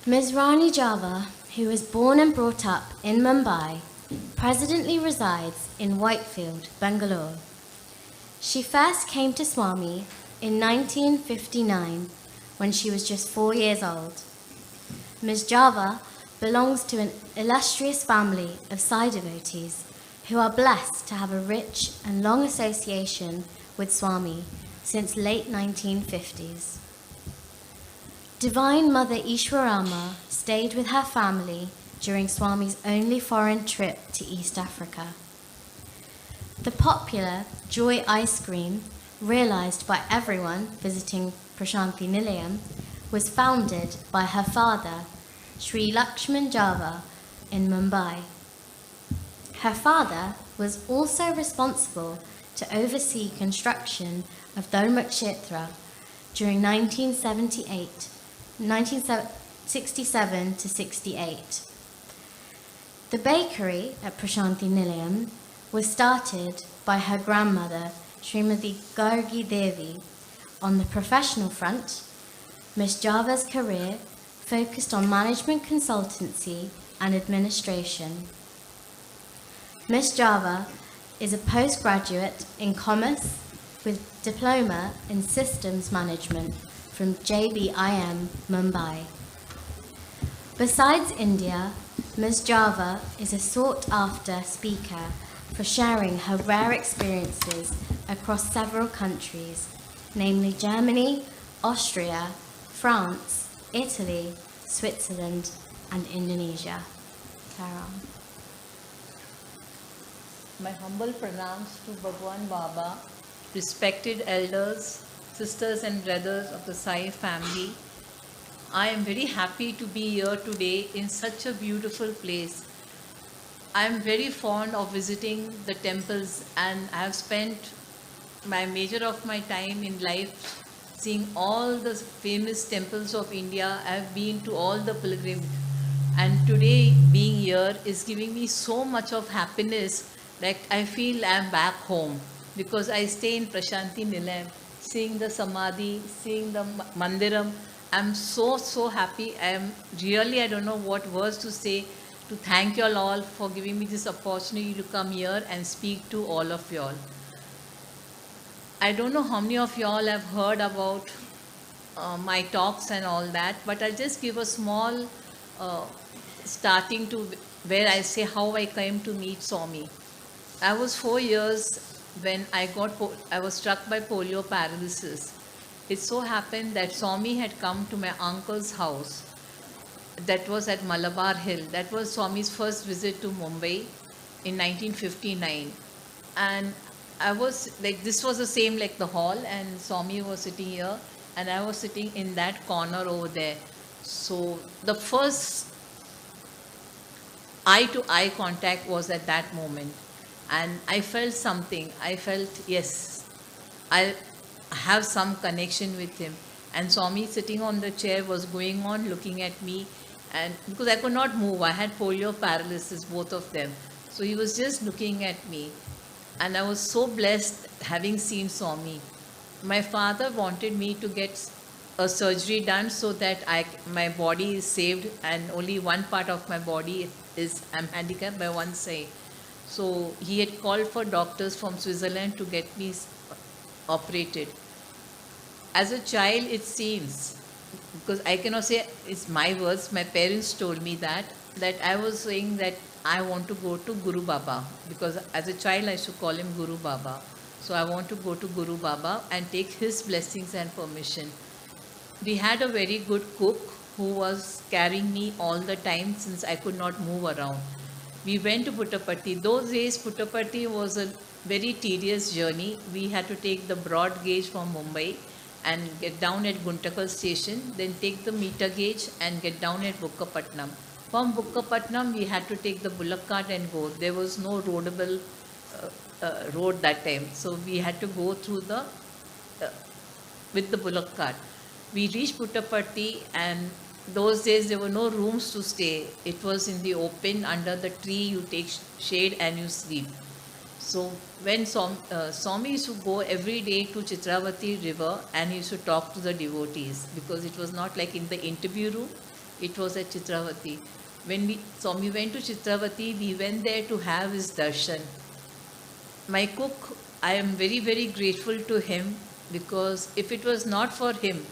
Ms. Rani Java, who was born and brought up in Mumbai, presently resides in Whitefield, Bengaluru. She first came to Swami in 1959 when she was just 4 years old. Ms. Java belongs to an illustrious family of Sai devotees who are blessed to have a rich and long association with Swami since late 1950s. Divine Mother Ishwarama stayed with her family during Swami's only foreign trip to East Africa. The popular Joy ice cream, realized by everyone visiting Prashanthi Nilayam, was founded by her father, Sri Lakshman Java, in Mumbai. Her father was also responsible to oversee construction of Dharmakshetra during 1967 to 68. The bakery at Prashanthi Nilayam was started by her grandmother, Srimati Gargi Devi. On the professional front, Ms. Java's career focused on management consultancy and administration. Ms. Java is a postgraduate in commerce with diploma in systems management from JBIM, Mumbai. Besides India, Ms. Java is a sought-after speaker for sharing her rare experiences across several countries, namely Germany, Austria, France, Italy, Switzerland, and Indonesia. Carol. My humble pranams to Bhagwan Baba, respected elders, sisters and brothers of the Sai family. I am very happy to be here today in such a beautiful place. I am very fond of visiting the temples, and I have spent my major of my time in life seeing all the famous temples of India. I have been to all the pilgrims, and today being here is giving me so much of happiness, like I feel I am back home, because I stay in Prashanthi Nilayam, seeing the Samadhi, seeing the Mandiram. I'm so happy. I don't know what words to say to thank you all for giving me this opportunity to come here and speak to all of you all. I don't know how many of you all have heard about my talks and all that, but I'll just give a small starting to where I say how I came to meet Swami. I was 4 years when I was struck by polio paralysis. It so happened that Swami had come to my uncle's house that was at Malabar Hill. That was Swami's first visit to Mumbai in 1959. And I was like, this was the same like the hall, and Swami was sitting here and I was sitting in that corner over there. So the first eye-to-eye contact was at that moment. And I felt something. I felt, yes, I have some connection with him. And Swami sitting on the chair was going on looking at me, and because I could not move, I had polio paralysis, both of them. So he was just looking at me, and I was so blessed having seen Swami. My father wanted me to get a surgery done so that my body is saved, and only one part of my body I'm handicapped by one side. So he had called for doctors from Switzerland to get me operated. As a child, it seems, because I cannot say it's my words, my parents told me that I was saying that I want to go to Guru Baba, because as a child I used to call him Guru Baba. So I want to go to Guru Baba and take his blessings and permission. We had a very good cook who was carrying me all the time since I could not move around. We went to Puttaparthi. Those days, Puttaparthi was a very tedious journey. We had to take the broad gauge from Mumbai and get down at Guntakal station, then take the meter gauge and get down at Bukkapatnam. From Bukkapatnam, we had to take the bullock cart and go. There was no roadable road that time, so we had to go through with the bullock cart. We reached Puttaparthi, and those days there were no rooms to stay. It was in the open, under the tree, you take shade and you sleep. So when Swami used to go every day to Chitravati river and he used to talk to the devotees, because it was not like in the interview room. It was at Chitravati. When Swami went to Chitravati, we went there to have his darshan. My cook, I am very, very grateful to him, because if it was not for him,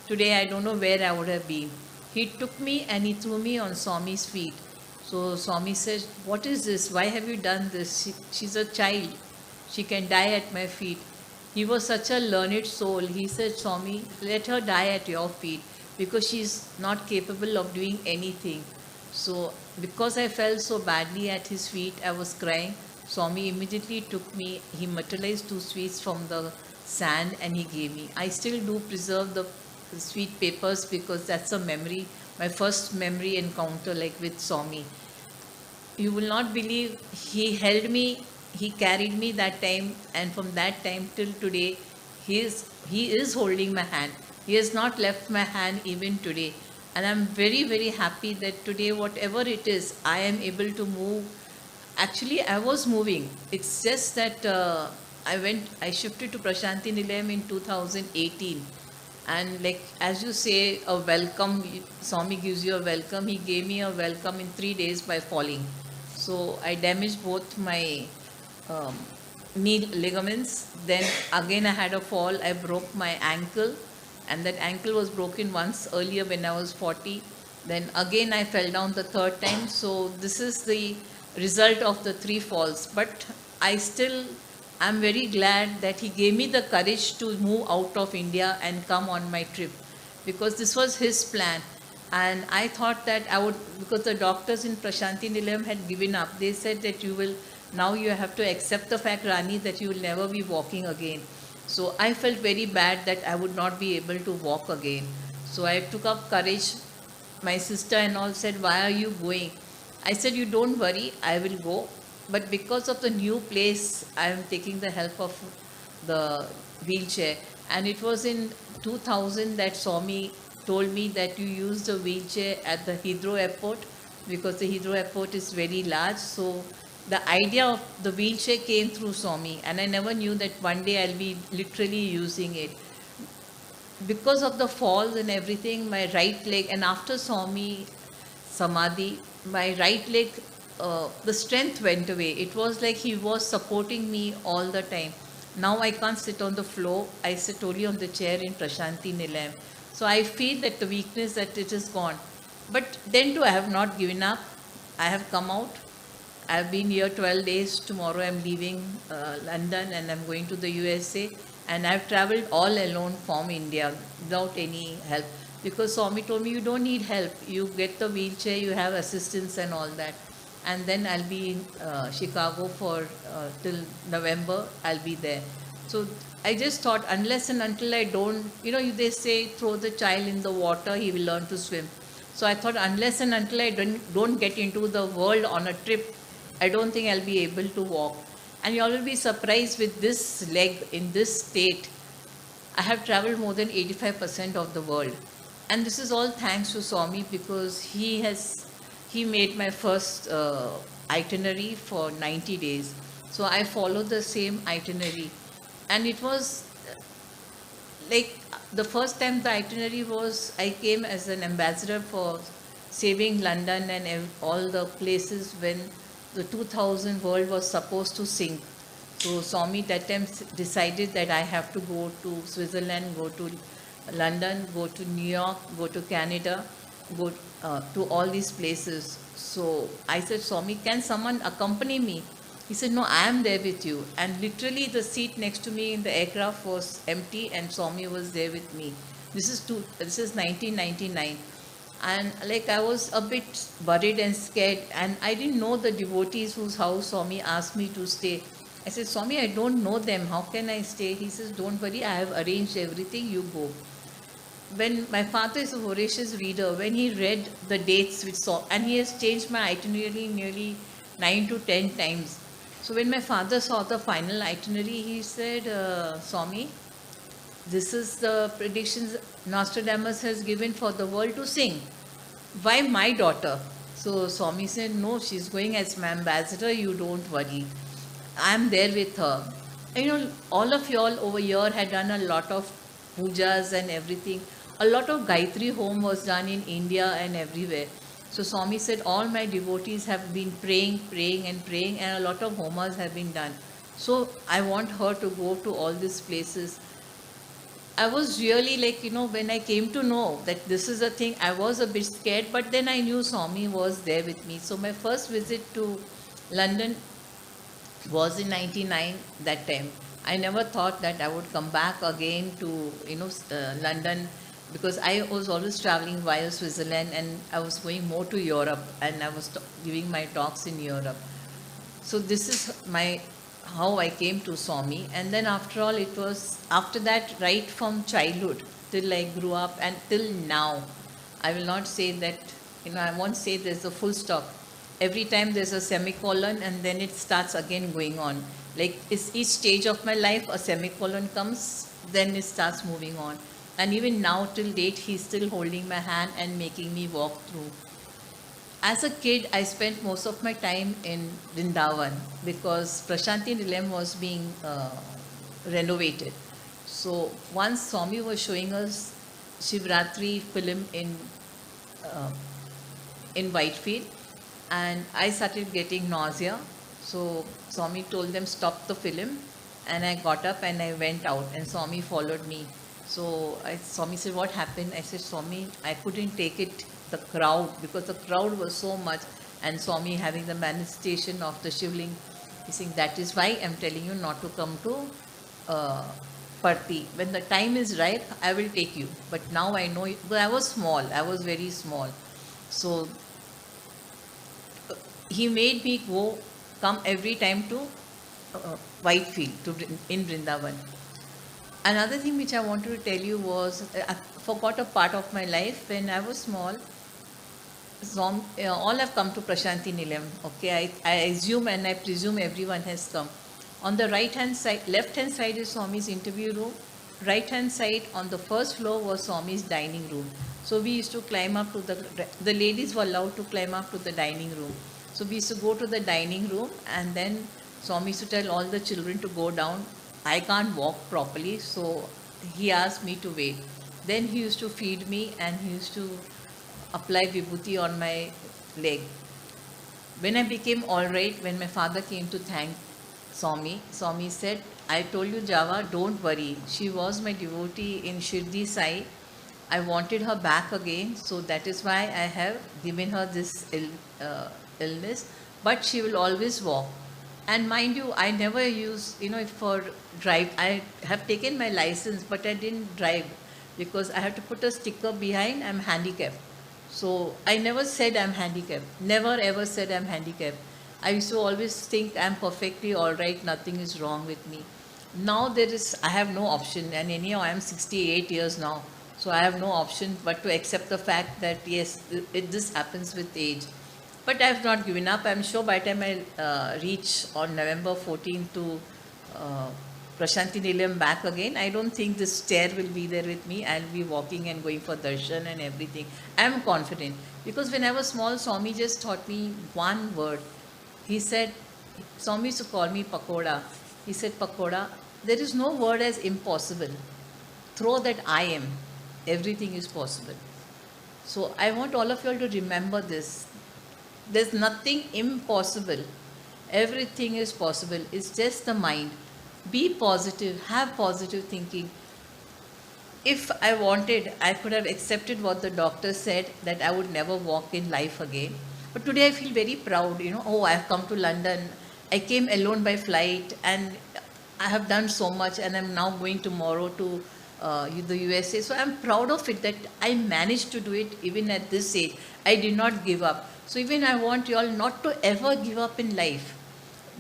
today I don't know where I would have been. He took me and he threw me on Swami's feet. So Swami said, "What is this? Why have you done this? She's a child. She can die at my feet." He was such a learned soul. He said, "Swami, let her die at your feet, because she's not capable of doing anything." So because I felt so badly at his feet, I was crying. Swami immediately took me, he materialized 2 sweets from the sand and he gave me. I still do preserve the sweet papers, because that's a memory, my first memory encounter like with Swami. You will not believe, he held me, he carried me that time, and from that time till today, he is holding my hand. He has not left my hand even today. And I'm very, very happy that today, whatever it is, I am able to move. Actually, I was moving. It's just that I shifted to Prashanti Nilayam in 2018. And like, as you say, a welcome, Swami gives you a welcome. He gave me a welcome in 3 days by falling. So I damaged both my knee ligaments. Then again I had a fall. I broke my ankle, and that ankle was broken once earlier when I was 40. Then again I fell down the 3rd time. So this is the result of the 3 falls. But I'm very glad that he gave me the courage to move out of India and come on my trip, because this was his plan. And I thought that I would, because the doctors in Prashanti Nilayam had given up. They said that now you have to accept the fact, Rani, that you will never be walking again. So I felt very bad that I would not be able to walk again. So I took up courage. My sister and all said, "Why are you going?" I said, "You don't worry, I will go. But because of the new place, I am taking the help of the wheelchair." And it was in 2000 that Swami told me that you use the wheelchair at the Heathrow airport, because the Heathrow airport is very large. So the idea of the wheelchair came through Swami, and I never knew that one day I'll be literally using it. Because of the falls and everything, my right leg, and after Swami Samadhi, my right leg, the strength went away. It was like he was supporting me all the time. Now I can't sit on the floor. I sit only on the chair in Prashanti Nilayam. So I feel that the weakness, that it is gone. But then too, I have not given up. I have come out. I have been here 12 days. Tomorrow I am leaving London and I'm going to the USA. And I have traveled all alone from India without any help. Because Swami told me, you don't need help. You get the wheelchair, you have assistance and all that. And then I'll be in Chicago for till November, I'll be there. So I just thought, unless and until I don't, they say, throw the child in the water, he will learn to swim. So I thought, unless and until I don't get into the world on a trip, I don't think I'll be able to walk. And you all will be surprised, with this leg in this state, I have traveled more than 85% of the world. And this is all thanks to Swami, because he made my first itinerary for 90 days. So I followed the same itinerary. And it was like the first time the itinerary was, I came as an ambassador for saving London and all the places when the 2000 world was supposed to sink. So Swami that time decided that I have to go to Switzerland, go to London, go to New York, go to Canada, go to all these places. So I said, Swami, can someone accompany me? He said, no, I am there with you. And literally the seat next to me in the aircraft was empty and Swami was there with me. This is 1999. And like I was a bit worried and scared, and I didn't know the devotees whose house Swami asked me to stay. I said, Swami, I don't know them. How can I stay? He says, don't worry, I have arranged everything. You go. When my father is a voracious reader, when he read the dates which saw, and he has changed my itinerary nearly 9 to 10 times. So when my father saw the final itinerary, he said, Swami, this is the predictions Nostradamus has given for the world to sing. Why my daughter? So Swami said, no, she's going as my ambassador, you don't worry. I'm there with her. And all of you all over here had done a lot of pujas and everything. a lot of Gayatri home was done in India and everywhere. So Swami said all my devotees have been praying, praying and praying, and a lot of homas have been done. So I want her to go to all these places. I was really like, when I came to know that this is a thing, I was a bit scared, but then I knew Swami was there with me. So my first visit to London was in 99 that time. I never thought that I would come back again to, London, because I was always traveling via Switzerland, and I was going more to Europe, and I was giving my talks in Europe. So this is how I came to Swami. And then after all, it was after that, right from childhood till I grew up and till now. I will not say that, I won't say there's a full stop. Every time there's a semicolon, and then it starts again going on. Like each stage of my life, a semicolon comes, then it starts moving on. And even now till date, he's still holding my hand and making me walk through. As a kid, I spent most of my time in Vrindavan because Prashanti Nilayam was being renovated. So once Swami was showing us Shivratri film in Whitefield, and I started getting nausea. So Swami told them stop the film, and I got up and I went out, and Swami followed me. So Swami said, what happened? I said, Swami, I couldn't take it, the crowd, because the crowd was so much, and Swami having the manifestation of the Shivling, he's saying, that is why I'm telling you not to come to Parthi. When the time is right, I will take you. But now I know, but I was small, I was very small. So he made me come every time to Whitefield, in Vrindavan. Another thing which I wanted to tell you was, I forgot a part of my life. When I was small, all have come to Prashanti Nilayam. Okay, I assume and I presume everyone has come. On the right hand side, left hand side is Swami's interview room. Right hand side on the first floor was Swami's dining room. So we used to climb up to the ladies were allowed to climb up to the dining room. So we used to go to the dining room, and then Swami used to tell all the children to go down. I can't walk properly, so he asked me to wait. Then he used to feed me, and he used to apply vibhuti on my leg. When I became all right, when my father came to thank Swami, Swami said, I told you, Java, don't worry. She was my devotee in Shirdi Sai. I wanted her back again, so that is why I have given her this illness, but she will always walk. And mind you, I never use, for drive. I have taken my license, but I didn't drive because I have to put a sticker behind, I'm handicapped. So I never said I'm handicapped. Never ever said I'm handicapped. I used to always think I'm perfectly all right, nothing is wrong with me. Now I have no option, and anyhow I am 68 years now. So I have no option but to accept the fact that yes, this happens with age. But I have not given up. I'm sure by the time I reach on November 14 to Prashanti Nilayam back again, I don't think this chair will be there with me. I'll be walking and going for darshan and everything. I'm confident. Because when I was small, Swami just taught me one word. He said, Swami used to call me Pakoda. He said, Pakoda, there is no word as impossible. Through that I am, everything is possible. So I want all of you all to remember this. There's nothing impossible. Everything is possible. It's just the mind. Be positive. Have positive thinking. If I wanted, I could have accepted what the doctor said, that I would never walk in life again. But today I feel very proud. Oh, I have come to London. I came alone by flight, and I have done so much, and I'm now going tomorrow to the USA. So I'm proud of it that I managed to do it even at this age. I did not give up. So even I want you all not to ever give up in life.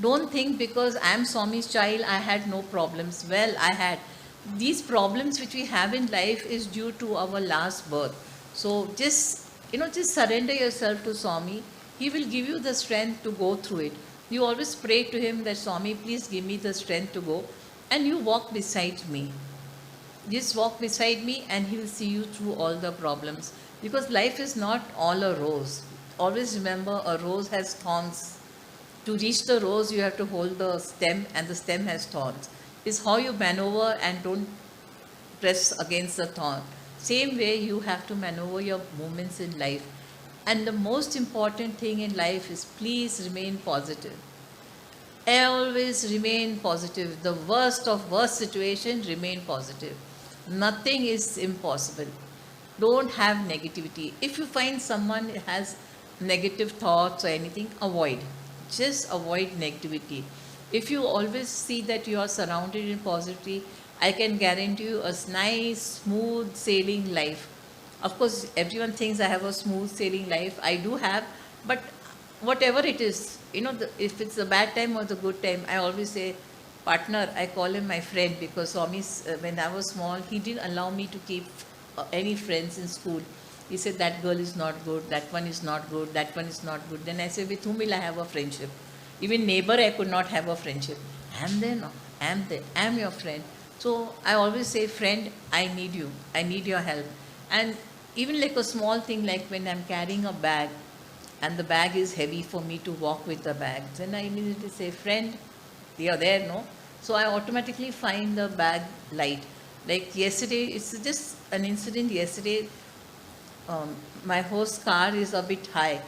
Don't think because I am Swami's child, I had no problems. Well, I had. These problems which we have in life is due to our last birth. So just surrender yourself to Swami. He will give you the strength to go through it. You always pray to him that Swami, please give me the strength to go. And you walk beside me. Just walk beside me, and he will see you through all the problems. Because life is not all a rose. Always remember, a rose has thorns. To reach the rose, you have to hold the stem, and the stem has thorns. It's how you maneuver and don't press against the thorn. Same way you have to maneuver your movements in life. And the most important thing in life is please remain positive. Always remain positive. The worst of worst situation, remain positive. Nothing is impossible. Don't have negativity. If you find someone has negative thoughts or anything, avoid. Just avoid negativity. If you always see that you are surrounded in positivity, I can guarantee you a nice, smooth sailing life. Of course, everyone thinks I have a smooth sailing life. I do have, but whatever it is, if it's a bad time or the good time, I always say, partner, I call him my friend because Swami, when I was small, he didn't allow me to keep any friends in school. He said, that girl is not good, that one is not good, that one is not good. Then I said, with whom will I have a friendship? Even neighbor, I could not have a friendship. I am there, no, I am there, I am your friend. So I always say, friend, I need you, I need your help. And even like a small thing, like when I'm carrying a bag, and the bag is heavy for me to walk with the bag, then I immediately say, friend, you're there, no? So I automatically find the bag light. Like yesterday, it's just an incident yesterday. My host's car is a bit high.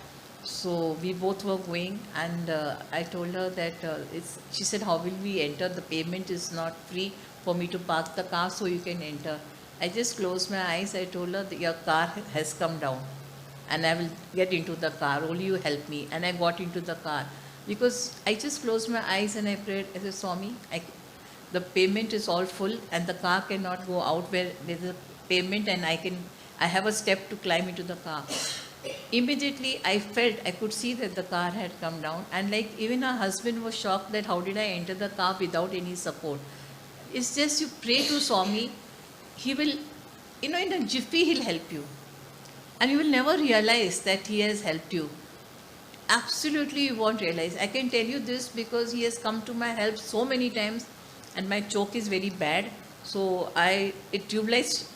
So we both were going, and I told her that she said, how will we enter? The payment is not free for me to park the car, so you can enter. I just closed my eyes. I told her that your car has come down and I will get into the car. Only you help me. And I got into the car. Because I just closed my eyes and I prayed. I said, Swami, the payment is all full and the car cannot go out where there is a payment, and I have a step to climb into the car. Immediately I could see that the car had come down, and like even her husband was shocked that how did I enter the car without any support. It's just you pray to Swami, he will, in a jiffy he'll help you. And you will never realize that he has helped you. Absolutely you won't realize. I can tell you this because he has come to my help so many times, and my choke is very bad. So tubeless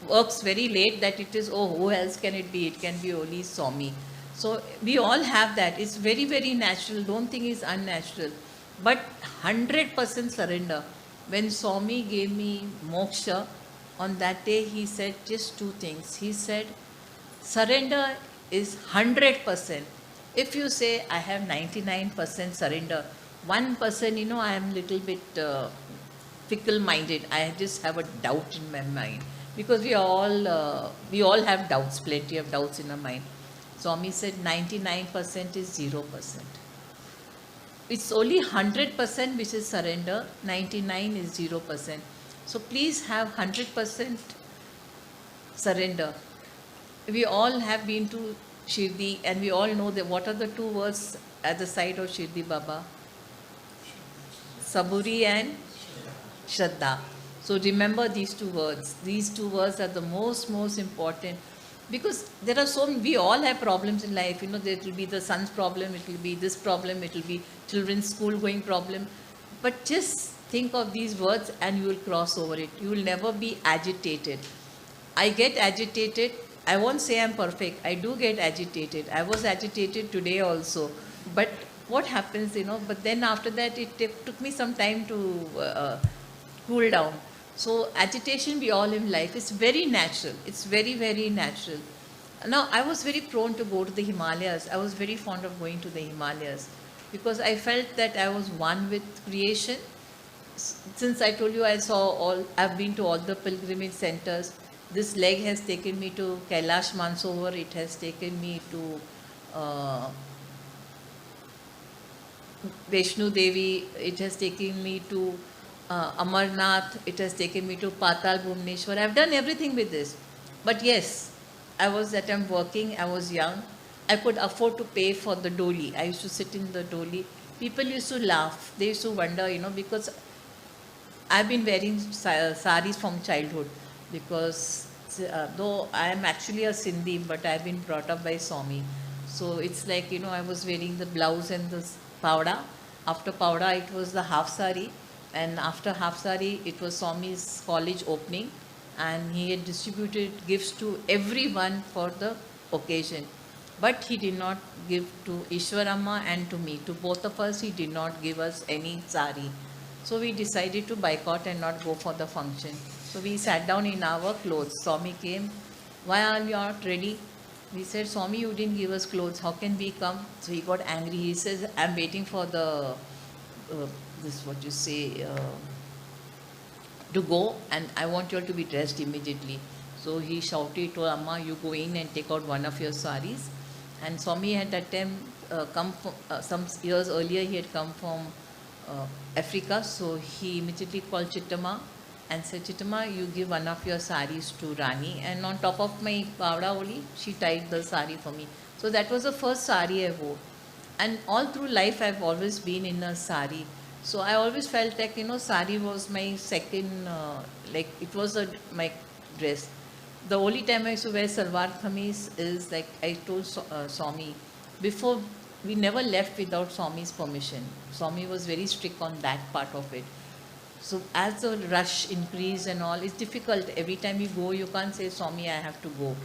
works very late that it is, oh, who else can it be? It can be only Swami. So we all have that. It's very, very natural. Don't think it's unnatural. But 100% surrender. When Swami gave me moksha, on that day he said just two things. He said, surrender is 100%. If you say, I have 99% surrender, 1%, I am little bit fickle-minded. I just have a doubt in my mind. Because we all have doubts, plenty of doubts in our mind. Swami said 99% is 0%. It's only 100% which is surrender, 99 is 0%. So please have 100% surrender. We all have been to Shirdi, and we all know that what are the two words at the side of Shirdi Baba? Saburi and Shraddha. So remember these two words. These two words are the most important, because there are we all have problems in life. There will be the son's problem, it will be this problem, it will be children's school going problem. But just think of these words and you will cross over it. You will never be agitated. I get agitated. I won't say I'm perfect. I do get agitated. I was agitated today also. But what happens, but then after that it took me some time to cool down. So agitation we all in life is very natural. It's very, very natural. Now I was very prone to go to the Himalayas. I was very fond of going to the Himalayas because I felt that I was one with creation. Since I told you I've been to all the pilgrimage centers. This leg has taken me to Kailash Mansarovar. It has taken me to Vaishnu Devi. It has taken me to Amarnath. It has taken me to Patal Bhubaneswar. I've done everything with this. But yes, I was working. I was young. I could afford to pay for the dolly. I used to sit in the dolly. People used to laugh. They used to wonder, because I've been wearing saris from childhood. Because though I am actually a Sindhi, but I've been brought up by Swami. So it's like, I was wearing the blouse and the pavda. After pavda, it was the half sari. And after half sari, it was Swami's college opening. And he had distributed gifts to everyone for the occasion. But he did not give to Ishwarama and to me. To both of us, he did not give us any sari. So we decided to boycott and not go for the function. So we sat down in our clothes. Swami came. Why are you not ready? We said, Swami, you didn't give us clothes. How can we come? So he got angry. He says, I'm waiting for the, this what you say, to go, and I want you all to be dressed immediately. So he shouted to Amma, you go in and take out one of your saris. And Swami had that time come from, some years earlier, he had come from Africa. So he immediately called Chittama and said, Chittama, you give one of your saris to Rani. And on top of my pavda only, she tied the sari for me. So that was the first sari I wore. And all through life, I've always been in a sari. So I always felt like, sari was my second, like it was my dress. The only time I used to wear salwar kameez is like I told Swami, before we never left without Swami's permission. Swami was very strict on that part of it. So as the rush increased and all, it's difficult. Every time you go, you can't say, Swami, I have to go.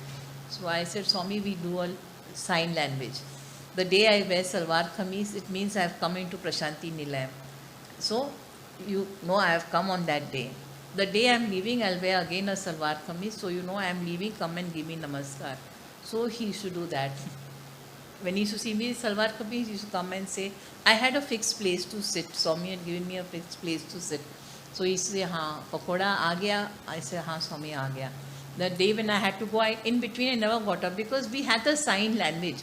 So I said, Swami, we do a sign language. The day I wear salwar kameez, it means I have come into Prashanti Nilayam. So, you know I have come on that day. The day I am leaving, I'll wear again a salwar kameez. So, I am leaving, come and give me namaskar. So, he used to do that. When he used to see me salwar kameez, he used to come and say, I had a fixed place to sit. Swami had given me a fixed place to sit. So, he used to say, haan, pakoda aa gaya? I said, haan, Swami aa gaya. The day when I had to go, in between I never got up because we had the sign language.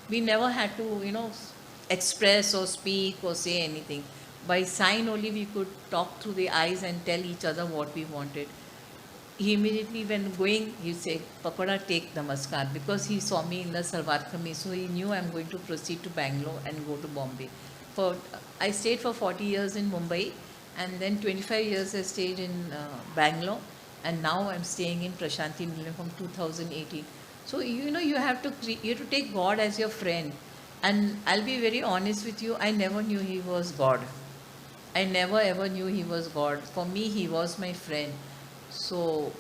We never had to, express or speak or say anything. By sign only we could talk through the eyes and tell each other what we wanted. He immediately, when going, he said, Pakoda, take namaskar, because he saw me in the salwar kameez, so he knew I'm going to proceed to Bangalore and go to Bombay. I stayed for 40 years in Mumbai, and then 25 years I stayed in Bangalore, and now I'm staying in Prashanti Nilayam from 2018. So, you have to take God as your friend. And I'll be very honest with you, I never knew he was God. I never ever knew he was God. For me, he was my friend. So,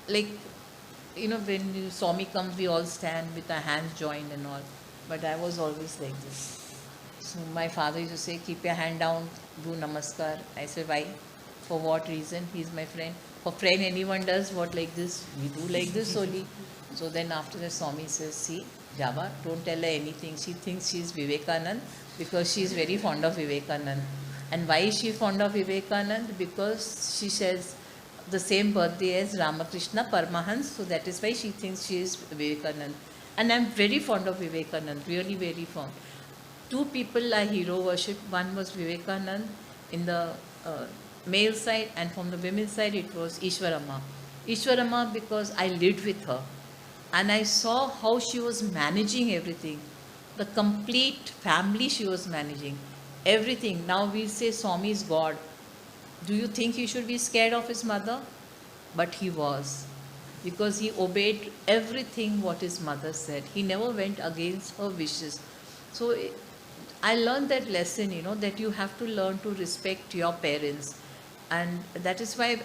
when Swami comes, we all stand with our hands joined and all. But I was always like this. So, my father used to say, keep your hand down, do namaskar. I said, why? For what reason? He's my friend. For friend, anyone does what like this? We do like this only. So then after that, Swami says, see, Java, don't tell her anything. She thinks she's Vivekanand because she's very fond of Vivekanand. And why is she fond of Vivekanand? Because she shares the same birthday as Ramakrishna Paramahansa. So that is why she thinks she is Vivekanand. And I'm very fond of Vivekanand, really very fond. Two people are hero worship. One was Vivekanand in the male side, and from the women's side it was Ishwarama. Ishwarama because I lived with her. And I saw how she was managing everything. The complete family she was managing. Everything. Now we say Swami is God. Do you think he should be scared of his mother? But he was. Because he obeyed everything what his mother said. He never went against her wishes. So I learned that lesson, that you have to learn to respect your parents. And that is why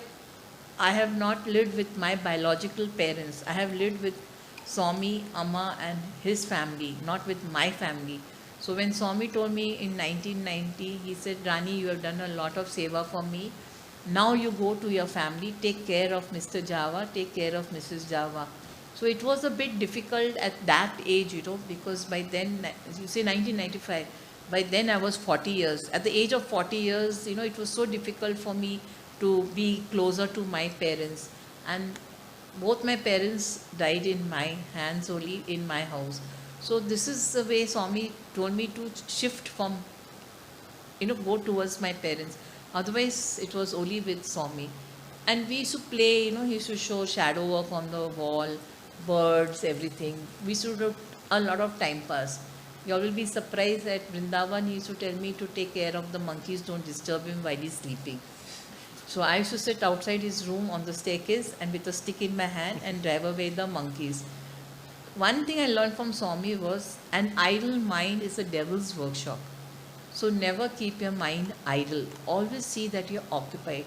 I have not lived with my biological parents. I have lived with Swami, Amma and his family, not with my family. So when Swami told me in 1990, he said, Rani, you have done a lot of seva for me. Now you go to your family, take care of Mr. Java, take care of Mrs. Java. So it was a bit difficult at that age, because by then, as you say 1995, by then I was 40 years. At the age of 40 years, it was so difficult for me to be closer to my parents. And both my parents died in my hands only, in my house. So this is the way Swami told me to shift from, go towards my parents. Otherwise, it was only with Swami. And we used to play, he used to show shadow work on the wall, birds, everything. We used to do a lot of time pass. You all will be surprised that Vrindavan, he used to tell me to take care of the monkeys, don't disturb him while he's sleeping. So I used to sit outside his room on the staircase and with a stick in my hand and drive away the monkeys. One thing I learned from Swami was, an idle mind is a devil's workshop. So never keep your mind idle. Always see that you're occupied.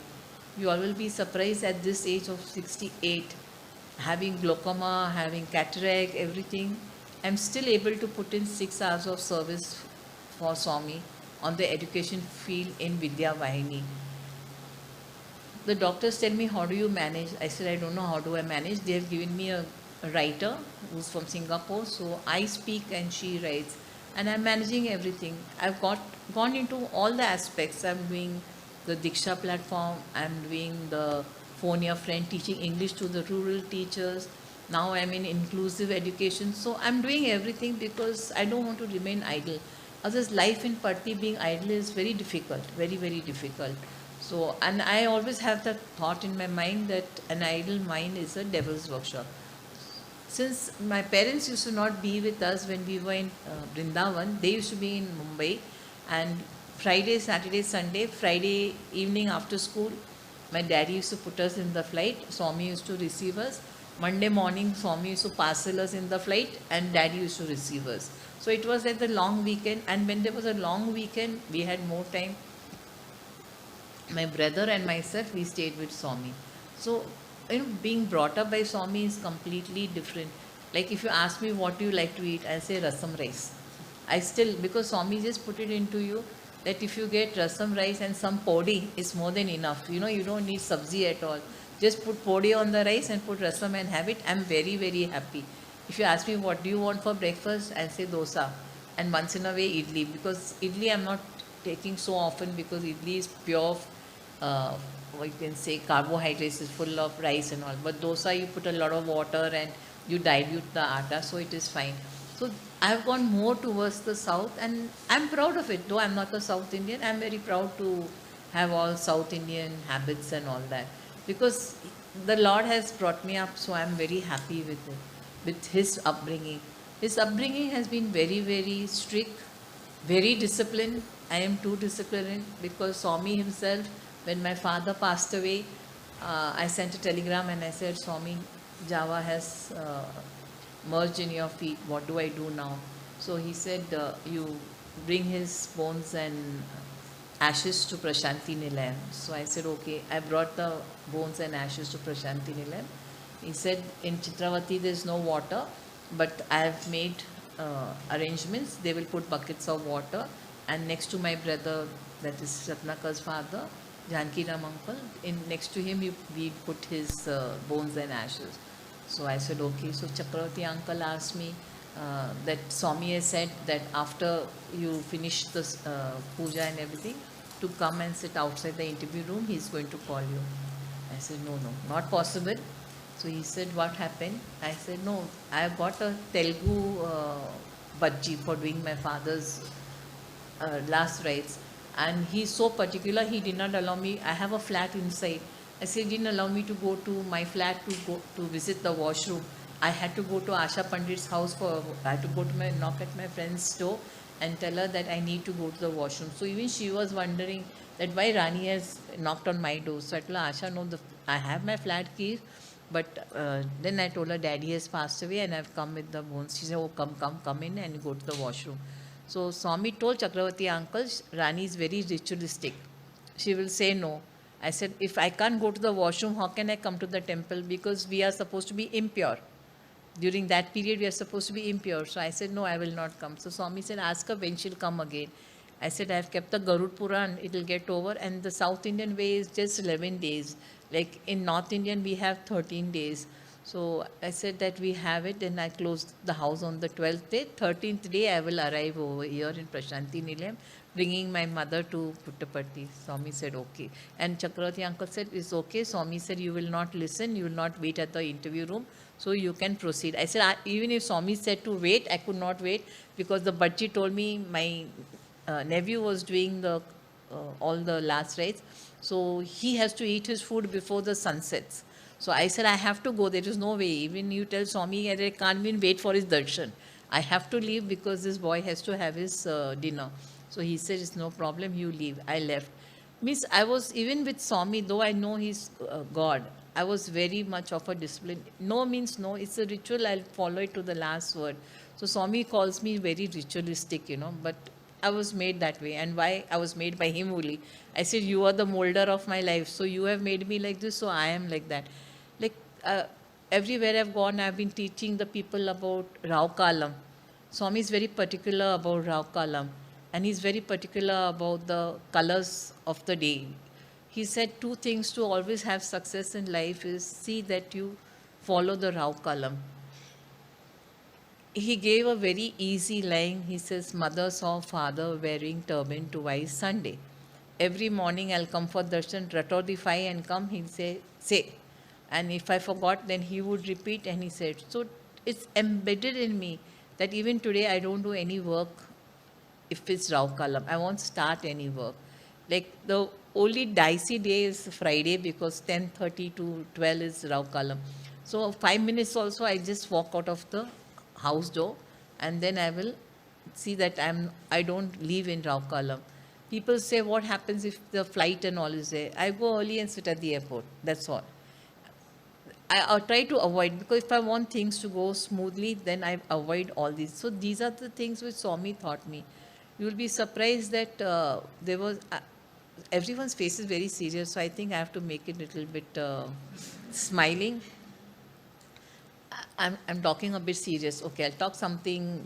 You all will be surprised at this age of 68, having glaucoma, having cataract, everything. I'm still able to put in 6 hours of service for Swami on the education field in Vidya Vahini. The doctors tell me, how do you manage? I said, I don't know how do I manage. They have given me a writer who's from Singapore, so I speak and she writes. And I'm managing everything. I've gone into all the aspects. I'm doing the Diksha platform, I'm doing the Phone Your Friend, teaching English to the rural teachers. Now I'm in inclusive education. So I'm doing everything because I don't want to remain idle. Otherwise, life in Parthi being idle is very difficult, very, very difficult. So, and I always have that thought in my mind that an idle mind is a devil's workshop. Since my parents used to not be with us when we were in Vrindavan, they used to be in Mumbai, and Friday, Saturday, Sunday, Friday evening after school, my daddy used to put us in the flight, Swami used to receive us. Monday morning, Swami used to parcel us in the flight, and daddy used to receive us. So it was like the long weekend, and when there was a long weekend, we had more time. My brother and myself, we stayed with Swami. So, being brought up by Swami is completely different. Like if you ask me what do you like to eat, I say rasam rice. I still, because Swami just put it into you that if you get rasam rice and some podi, it's more than enough. You don't need sabzi at all. Just put podi on the rice and put rasam and have it. I'm very, very happy. If you ask me what do you want for breakfast, I say dosa. And once in a way idli, because idli I'm not taking so often because idli is pure, what you can say, carbohydrates, is full of rice and all. But dosa, you put a lot of water and you dilute the atta, so it is fine. So I've gone more towards the south, and I'm proud of it. Though I'm not a South Indian, I'm very proud to have all South Indian habits and all that, because the Lord has brought me up, so I'm very happy with it, with His upbringing. His upbringing has been very, very strict, very disciplined. I am too disciplined because Swami himself, when my father passed away, I sent a telegram and I said, Swami, Java has merged in your feet. What do I do now? So he said, you bring his bones and ashes to Prashanti Nilayam. So I said, okay. I brought the bones and ashes to Prashanti Nilayam. He said, in Chitravati there is no water, but I have made arrangements. They will put buckets of water, and next to my brother, that is Ratnaka's father, Janki Ram uncle, next to him we put his bones and ashes. So I said, okay. So Chakravati uncle asked me that Swami has said that after you finish the puja and everything, to come and sit outside the interview room, he's going to call you. I said, no, not possible. So he said, what happened? I said, no, I have got a Telugu bhaji for doing my father's last rites. And he's so particular, he did not allow me. I have a flat inside. I said, he didn't allow me to go to my flat to visit the washroom. I had to go to Asha Pandit's house I had to go to knock at my friend's door and tell her that I need to go to the washroom. So even she was wondering that why Rani has knocked on my door. So I told her, Asha, no, I have my flat keys. But then I told her, Daddy has passed away and I've come with the bones. She said, oh, come in and go to the washroom. So Swami told Chakravati uncle, Rani is very ritualistic. She will say no. I said, if I can't go to the washroom, how can I come to the temple? Because we are supposed to be impure. During that period, we are supposed to be impure. So I said, no, I will not come. So Swami said, ask her when she'll come again. I said, I have kept the Garud Puran, it will get over. And the South Indian way is just 11 days. Like in North Indian, we have 13 days. So I said that we have it, and I closed the house on the 12th day. 13th day, I will arrive over here in Prashanti Nilayam, bringing my mother to Puttaparthi. Swami said, okay. And Chakravarti uncle said, it's okay. Swami said, you will not listen, you will not wait at the interview room, so you can proceed. I said, even if Swami said to wait, I could not wait, because the Bhaji told me my nephew was doing all the last rites. So he has to eat his food before the sun sets. So I said, I have to go. There is no way. Even you tell Swami, I can't even wait for his darshan. I have to leave because this boy has to have his dinner. So he said, it's no problem, you leave. I left. Means I was, even with Swami, though I know he's God, I was very much of a discipline. No means no. It's a ritual. I'll follow it to the last word. So Swami calls me very ritualistic, but I was made that way. And why? I was made by him only. I said, you are the molder of my life. So you have made me like this, so I am like that. Like everywhere I've gone, I've been teaching the people about Rao Kalam. Swami is very particular about Rao Kalam. And he's very particular about the colors of the day. He said 2 things to always have success in life is see that you follow the Rao column. He gave a very easy line. He says, Mother saw father wearing turban twice Sunday. Every morning I'll come for darshan, ratorify and come, he'll say. And if I forgot, then he would repeat and he said. So it's embedded in me that even today I don't do any work if it's Rao Kalam. I won't start any work. Like the only dicey day is Friday because 10:30 to 12 is Rao Kalam. So 5 minutes also I just walk out of the house door and then I will see that I don't leave in Rao Kalam. People say what happens if the flight and all is there. I go early and sit at the airport. That's all. I try to avoid because if I want things to go smoothly, then I avoid all these. So these are the things which Swami taught me. You will be surprised that there was everyone's face is very serious. So I think I have to make it a little bit smiling. I'm talking a bit serious. Okay, I'll talk something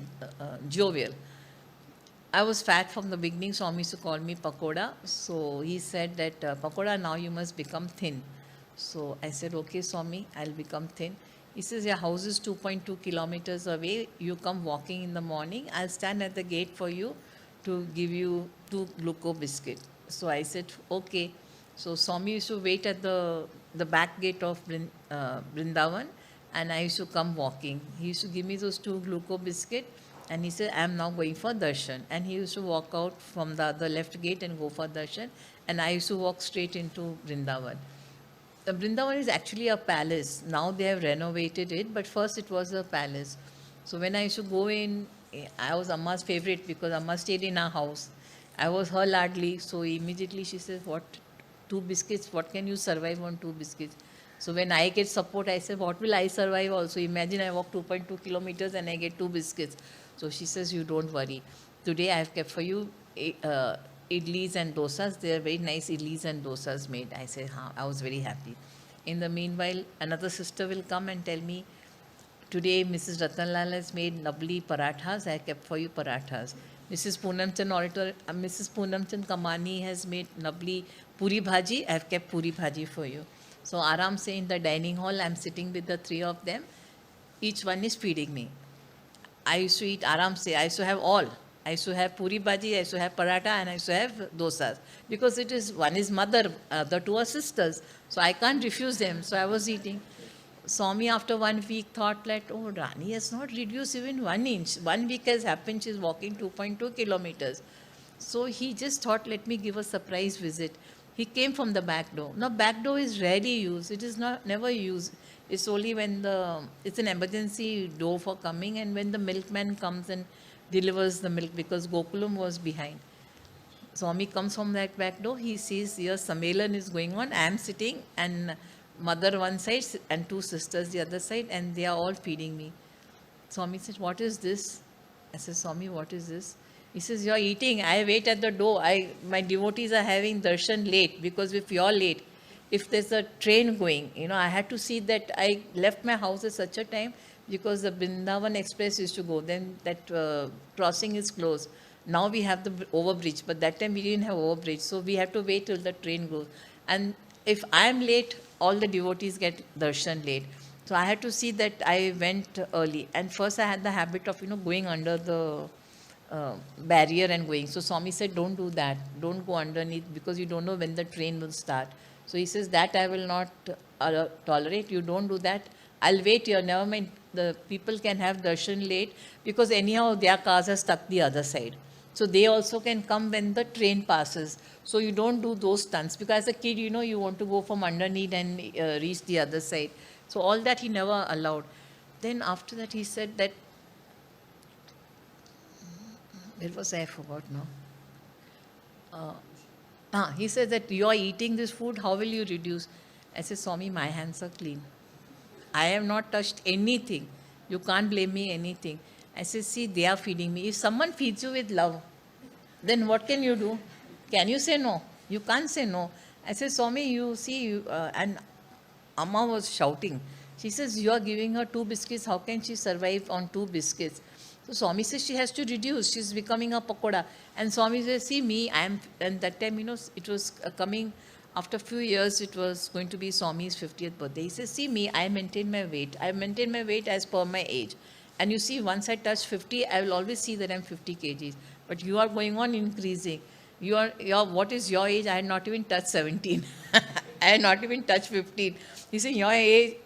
jovial. I was fat from the beginning. Swami used to call me Pakoda. So he said that Pakoda, now you must become thin. So I said, okay, Swami, I'll become thin. He says, your house is 2.2 kilometers away. You come walking in the morning. I'll stand at the gate for you to give you 2 glucose biscuits. So I said, okay. So Swami used to wait at the back gate of Vrindavan and I used to come walking. He used to give me those 2 glucose biscuits and he said, I'm now going for darshan. And he used to walk out from the left gate and go for darshan. And I used to walk straight into Vrindavan. The Vrindavan is actually a palace. Now they have renovated it, but first it was a palace. So when I used to go in, I was Amma's favorite because Amma stayed in our house. I was her ladli, so immediately she says, what, 2 biscuits, what can you survive on 2 biscuits? So when I get support, I say, what will I survive also? Imagine I walk 2.2 kilometers and I get 2 biscuits. So she says, you don't worry. Today I have kept for you idlis and dosas. They are very nice idlis and dosas made. I say, I was very happy. In the meanwhile, another sister will come and tell me, today Mrs. Ratanlal has made lovely parathas. I kept for you parathas. Mrs. Poonamchand Kamani has made lovely puri bhaji. I have kept puri bhaji for you. So Aram say in the dining hall, I'm sitting with the 3 of them. Each one is feeding me. I used to eat Aram say. I used to have all. I used to have puri bhaji, I used to have paratha, and I used to have dosas. Because it is, one is mother, the 2 are sisters. So I can't refuse them. So I was eating. Swami after 1 week thought that, oh, Rani has not reduced even 1 inch. 1 week has happened, she's walking 2.2 kilometers. So he just thought, let me give a surprise visit. He came from the back door. Now back door is rarely used. It is never used. It's only when it's an emergency door for coming and when the milkman comes and delivers the milk because Gokulam was behind. Swami comes from that back door. He sees here Sammelan is going on. I am sitting and mother one side and 2 sisters the other side and they are all feeding me. Swami says, what is this? I said, Swami, what is this? He says, you're eating. I wait at the door. My devotees are having darshan late because if you're late, if there's a train going, I had to see that I left my house at such a time because the Vrindavan Express used to go. Then that crossing is closed. Now we have the overbridge, but that time we didn't have overbridge. So we have to wait till the train goes. And if I am late, all the devotees get darshan late. So I had to see that I went early. And first I had the habit of, going under the barrier and going. So Swami said, don't do that. Don't go underneath because you don't know when the train will start. So he says, that I will not tolerate. You don't do that. I'll wait here. Never mind. The people can have darshan late because anyhow their cars are stuck the other side. So they also can come when the train passes. So you don't do those stunts because as a kid, you want to go from underneath and reach the other side. So all that he never allowed. Then after that he said that, where was I forgot now. He said that you are eating this food, how will you reduce? I said, Swami, my hands are clean. I have not touched anything. You can't blame me anything. I said, see, they are feeding me. If someone feeds you with love, then what can you do? Can you say no? You can't say no. I said, Swami, you see, and Amma was shouting. She says, you are giving her 2 biscuits. How can she survive on 2 biscuits? So Swami says she has to reduce. She's becoming a pakoda. And Swami says, see me, and that time, it was coming After a few years, it was going to be Swami's 50th birthday. He says, see me, I maintain my weight. I maintain my weight as per my age. And you see, once I touch 50, I will always see that I'm 50 kgs. But you are going on increasing. What is your age? I had not even touched 17. I had not even touched 15. He said, your age,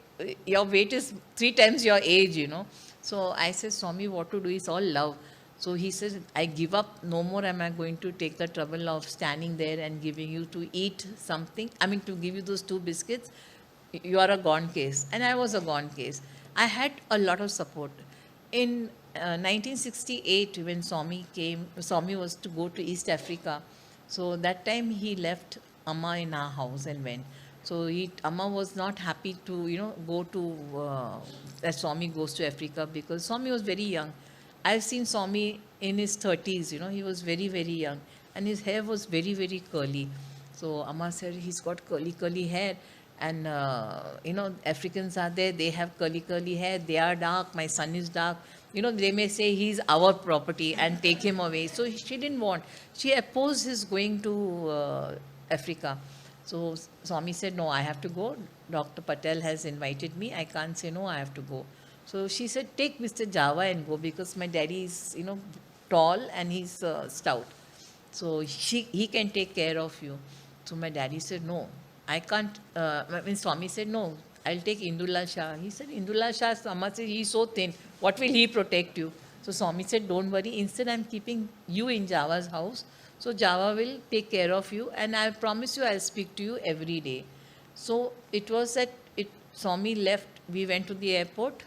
your weight is 3 times your age, you know. So I said, Swami, what to do? It's all love. So he says, I give up. No more am I going to take the trouble of standing there and giving you to eat something. I mean, to give you those 2 biscuits. You are a gone case. And I was a gone case. I had a lot of support. In 1968, when Swami came, Swami was to go to East Africa. So that time he left Amma in our house and went. So Amma was not happy to, go to, that Swami goes to Africa, because Swami was very young. I've seen Swami in his 30s, he was very, very young. And his hair was very, very curly. So Amma said, he's got curly, curly hair. And, Africans are there, they have curly, curly hair. They are dark, my son is dark. They may say he's our property and take him away. So she didn't want. She opposed his going to Africa. So Swami said, no, I have to go. Dr. Patel has invited me. I can't say no, I have to go. So she said, take Mr. Java and go, because my daddy is, tall and he's stout. So he can take care of you. So my daddy said, no, I can't. Swami said, no, I'll take Indullah Shah. He said, Indullah Shah, Amma said, he's so thin. What will he protect you? So Swami said, don't worry. Instead, I'm keeping you in Java's house. So Java will take care of you. And I promise you, I'll speak to you every day. So it was that Swami left. We went to the airport,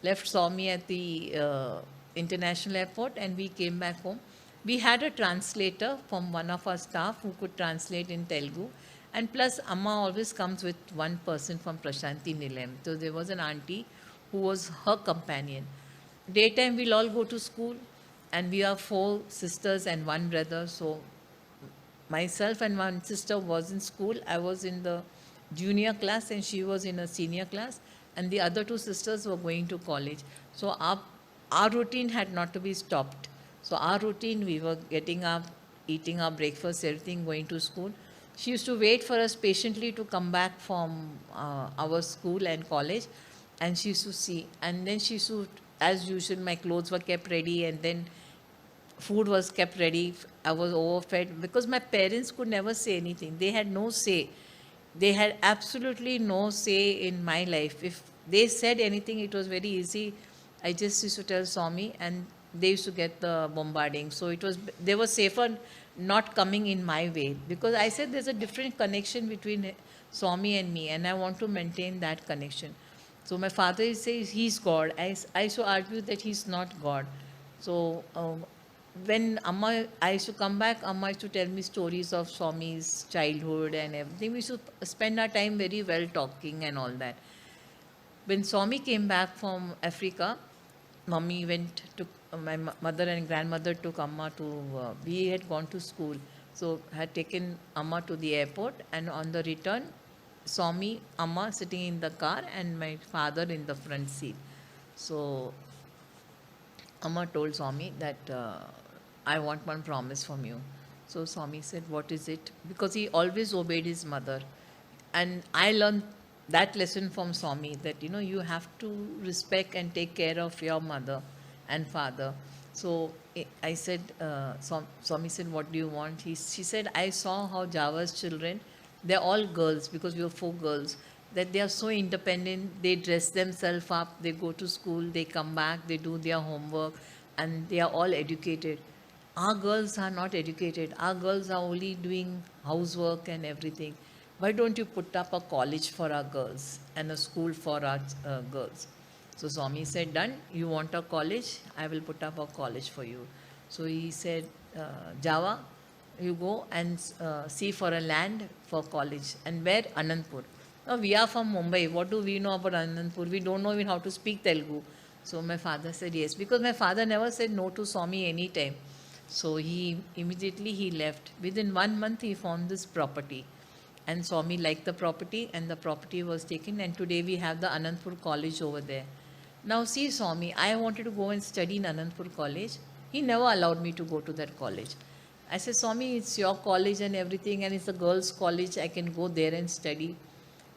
left Swami at the international airport, and we came back home. We had a translator from one of our staff who could translate in Telugu. And plus, Amma always comes with one person from Prashanti Nilayam. So there was an auntie who was her companion. Daytime, we'll all go to school, and we are 4 sisters and 1 brother. So myself and 1 sister was in school. I was in the junior class and she was in a senior class. And the other 2 sisters were going to college. So our routine had not to be stopped. So our routine, we were getting up, eating our breakfast, everything, going to school. She used to wait for us patiently to come back from our school and college, and she used to see. And then she used to, as usual, my clothes were kept ready, and then food was kept ready. I was overfed, because my parents could never say anything. They had no say. They had absolutely no say in my life. If they said anything, it was very easy. I just used to tell Swami, and they used to get the bombarding. So they were safer not coming in my way, because I said there's a different connection between Swami and me, and I want to maintain that connection. So my father says he's God. I used to argue that he's not God. So when I used to come back, Amma used to tell me stories of Swami's childhood and everything. We used to spend our time very well talking and all that. When Swami came back from Africa, Mummy went to, my mother and grandmother took Amma to, we had gone to school. So had taken Amma to the airport, and on the return, Swami, Amma sitting in the car and my father in the front seat. So Amma told Swami that I want one promise from you. So Swami said, what is it? Because he always obeyed his mother. And I learned that lesson from Swami, that you have to respect and take care of your mother and father. So I said, Swami said, what do you want? She said, I saw how Java's children, they're all girls, because we were 4 girls, that they are so independent. They dress themselves up, they go to school, they come back, they do their homework, and they are all educated. Our girls are not educated. Our girls are only doing housework and everything. Why don't you put up a college for our girls and a school for our girls? So Swami said, done. You want a college? I will put up a college for you. So he said, Java, you go and see for a land for college. And where? Anandpur. Now we are from Mumbai. What do we know about Anandpur? We don't know even how to speak Telugu. So my father said yes, because my father never said no to Swami any time. So he immediately left. Within 1 month he found this property. And Swami liked the property, and the property was taken, and today we have the Anandpur College over there. Now see Swami, I wanted to go and study in Anandpur College. He never allowed me to go to that college. I said, Swami, it's your college and everything, and it's a girls' college. I can go there and study.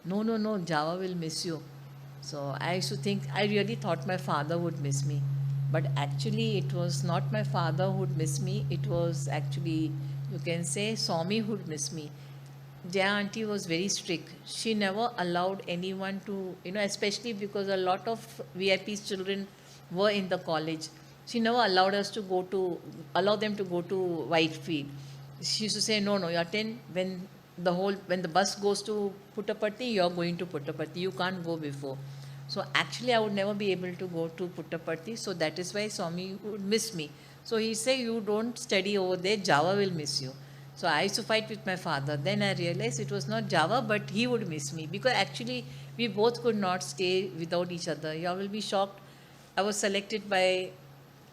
No, no, no, Java will miss you. So I used to think, I really thought my father would miss me. But actually, it was not my father who would miss me. It was actually, you can say, Swami who would miss me. Jaya auntie was very strict. She never allowed anyone to, especially because a lot of VIP's children were in the college. She never allowed us to allow them to go to Whitefield. She used to say, no, you attend when the bus goes to Puttaparthi, you're going to Puttaparthi. You can't go before. So actually, I would never be able to go to Puttaparthi. So that is why Swami would miss me. So he said, you don't study over there, Java will miss you. So I used to fight with my father. Then I realized it was not Java, but he would miss me because actually we both could not stay without each other. You all will be shocked. I was selected by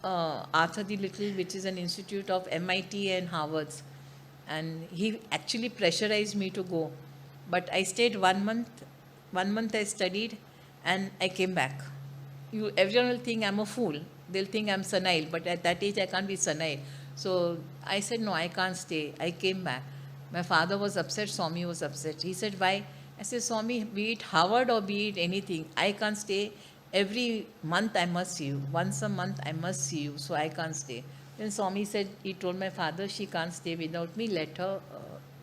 Arthur the Little, which is an institute of MIT and Harvard's, and he actually pressurized me to go. But I stayed 1 month. 1 month I studied, and I came back. Everyone will think I'm a fool. They'll think I'm senile, but at that age I can't be senile. So I said, no, I can't stay. I came back. My father was upset, Swami was upset. He said, why? I said, Swami, be it Harvard or be it anything, I can't stay. Every month I must see you. Once a month I must see you, so I can't stay. Then Swami said, he told my father, she can't stay without me, let her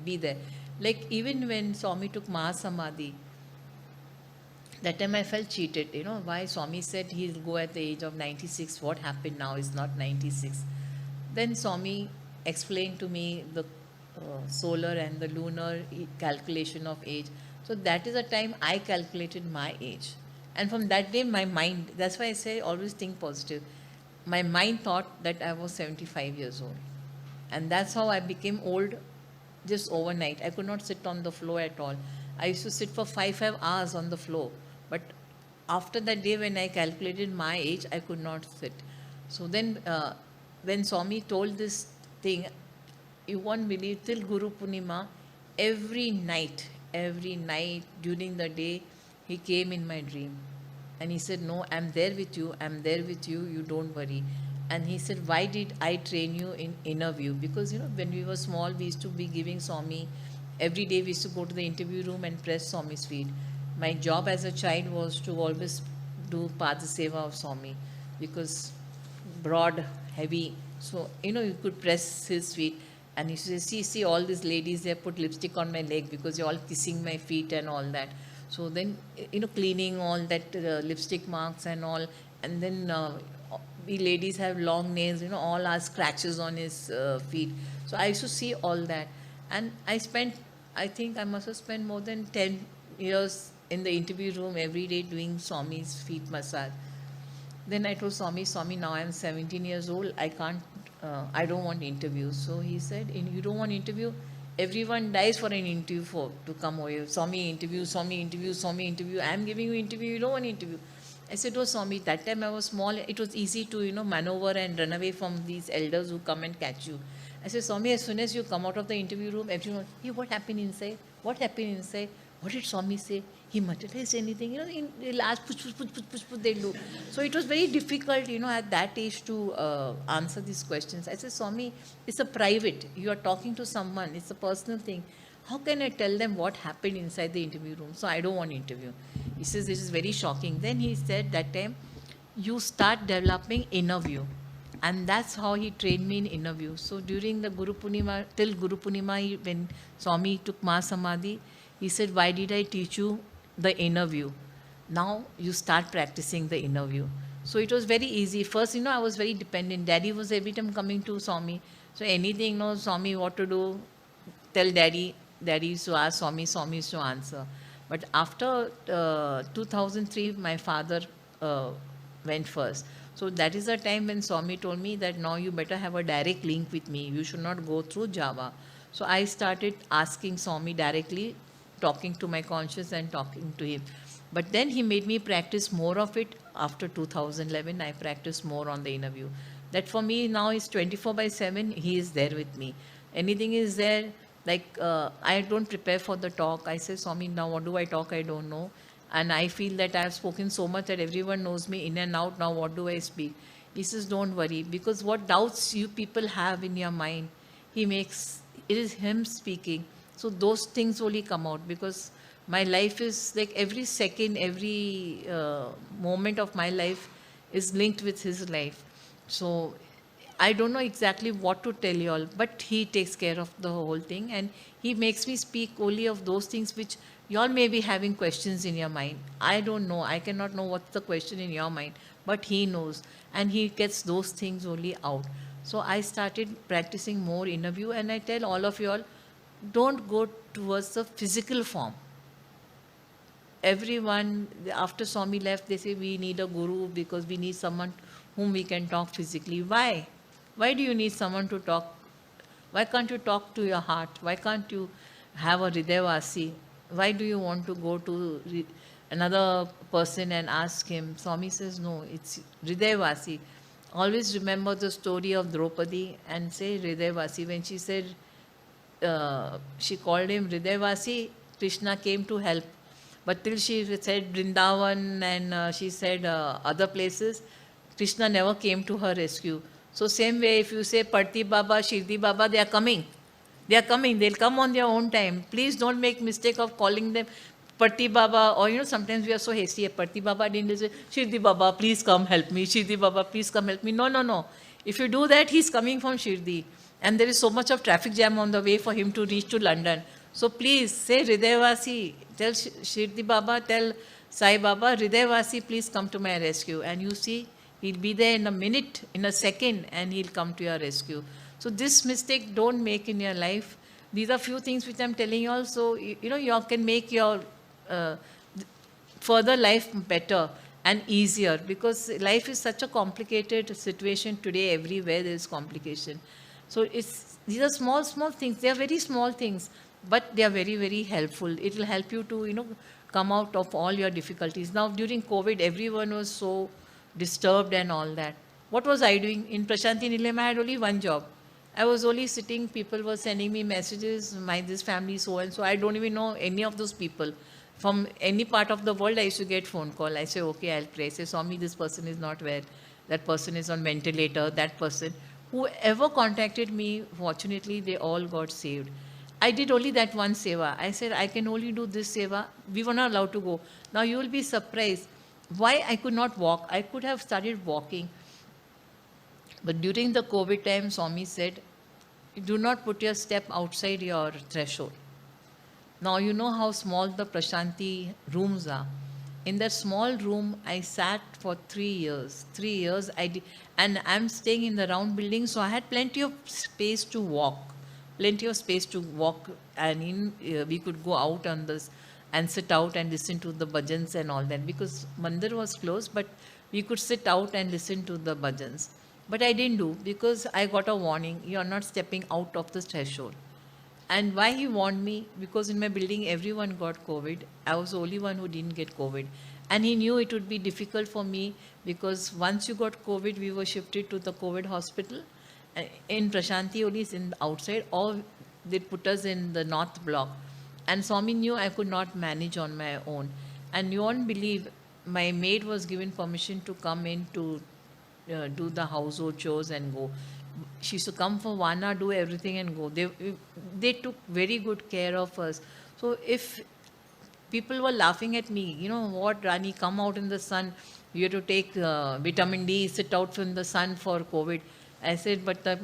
be there. Like even when Swami took Mahasamadhi, that time I felt cheated. Why Swami said he'll go at the age of 96. What happened now is not 96. Then Swami explained to me the solar and the lunar calculation of age. So that is the time I calculated my age. And from that day, my mind, that's why I say always think positive. My mind thought that I was 75 years old. And that's how I became old just overnight. I could not sit on the floor at all. I used to sit for 5 hours on the floor. But after that day when I calculated my age, I could not sit. So then when Swami told this thing, you won't believe, till Guru Purnima, every night during the day, he came in my dream. And he said, no, I'm there with you, you don't worry. And he said, why did I train you in inner view? Because, when we were small, we used to be giving Swami, every day we used to go to the interview room and press Swami's feet. My job as a child was to always do Padaseva of Swami, because broad, heavy, so, you could press his feet. And he said, see, all these ladies, they put lipstick on my leg because you're all kissing my feet and all that. So then, cleaning all that lipstick marks and all. And then we ladies have long nails, all our scratches on his feet. So I used to see all that. And I think I must have spent more than 10 years in the interview room every day doing Swami's feet massage. Then I told Swami, now I'm 17 years old. I don't want interviews. So he said, you don't want interview? Everyone dies for an interview to come over. Swami interview. I'm giving you interview. You don't want interview. I said, oh Swami, that time I was small. It was easy to, maneuver and run away from these elders who come and catch you. I said, Swami, as soon as you come out of the interview room, everyone, hey, what happened inside? What did Swami say? He materialized anything? They'll ask, push, they'll do. So it was very difficult, at that age to answer these questions. I said, Swami, it's a private. You are talking to someone. It's a personal thing. How can I tell them what happened inside the interview room? So I don't want interview. He says, this is very shocking. Then he said that time, you start developing inner view. And that's how he trained me in inner view. So during the till Guru Purnima, when Swami took Mahasamadhi, he said, why did I teach you the inner view? Now you start practicing the inner view. So it was very easy. First, I was very dependent. Daddy was every time coming to Swami. So anything, Swami, what to do, tell Daddy. Daddy used to ask Swami, Swami used to answer. But after 2003, my father went first. So that is the time when Swami told me that now you better have a direct link with me. You should not go through Java. So I started asking Swami directly, talking to my conscious and talking to him. But then he made me practice more of it. After 2011, I practiced more on the inner view. That for me now is 24/7. He is there with me. Anything is there. Like I don't prepare for the talk. I say, Swami, now what do I talk? I don't know. And I feel that I have spoken so much that everyone knows me in and out. Now what do I speak? He says, don't worry. Because what doubts you people have in your mind, it is him speaking. So those things only come out, because my life is like every second, every moment of my life is linked with his life. So I don't know exactly what to tell you all, but he takes care of the whole thing, and he makes me speak only of those things which you all may be having questions in your mind. I don't know. I cannot know what's the question in your mind, but he knows, and he gets those things only out. So I started practicing more inner view, and I tell all of you all, don't go towards the physical form. Everyone, after Swami left, they say we need a guru because we need someone whom we can talk physically. Why? Why do you need someone to talk? Why can't you talk to your heart? Why can't you have a Hridayavasi? Why do you want to go to another person and ask him? Swami says, no, it's Hridayavasi. Always remember the story of Draupadi and say Hridayavasi. When she said, she called him Hridayavasi, Krishna came to help. But till she said Vrindavan and she said other places, Krishna never came to her rescue. So same way, if you say Parti Baba, Shirdi Baba, they are coming. They are coming. They'll come on their own time. Please don't make mistake of calling them Parti Baba, or sometimes we are so hasty. Parti Baba didn't say, Shirdi Baba, please come help me. Shirdi Baba, please come help me. No, no, no. If you do that, he's coming from Shirdi. And there is so much of traffic jam on the way for him to reach to London. So please say Hridayavasi, tell Shirdi Baba, tell Sai Baba, Hridayavasi, please come to my rescue. And you see, he'll be there in a minute, in a second, and he'll come to your rescue. So this mistake don't make in your life. These are few things which I'm telling you all. So, you all can make your uh, further life better and easier, because life is such a complicated situation today. Everywhere there is complication. So these are small things. They are very small things, but they are very, very helpful. It will help you to come out of all your difficulties. Now during COVID, everyone was so disturbed and all that. What was I doing? In Prashanti Nilayam, I had only one job. I was only sitting, people were sending me messages, this family, so and so. I don't even know any of those people. From any part of the world, I used to get phone call. I say, okay, I'll pray. I say, Swami, this person is not well. That person is on ventilator, that person. Whoever contacted me, fortunately, they all got saved. I did only that one seva. I said, I can only do this seva. We were not allowed to go. Now you will be surprised why I could not walk. I could have started walking. But during the COVID time, Swami said, do not put your step outside your threshold. Now you know how small the Prashanti rooms are. In that small room, I sat for 3 years. 3 years I did, and I'm staying in the round building, so I had plenty of space to walk. Plenty of space to walk, and we could go out on this and sit out and listen to the bhajans and all that, because mandir was closed, but we could sit out and listen to the bhajans. But I didn't do, because I got a warning, you are not stepping out of the threshold. And why he warned me? Because in my building, everyone got COVID. I was the only one who didn't get COVID. And he knew it would be difficult for me, because once you got COVID, we were shifted to the COVID hospital. In Prashanti only, is in the outside, or they put us in the north block. And Swami knew I could not manage on my own. And you won't believe, my maid was given permission to come in to do the household chores and go. She used to come for 1 hour, do everything and go. They took very good care of us. So if people were laughing at me, what, Rani, come out in the sun. You have to take vitamin D, sit out from the sun for COVID. I said, but the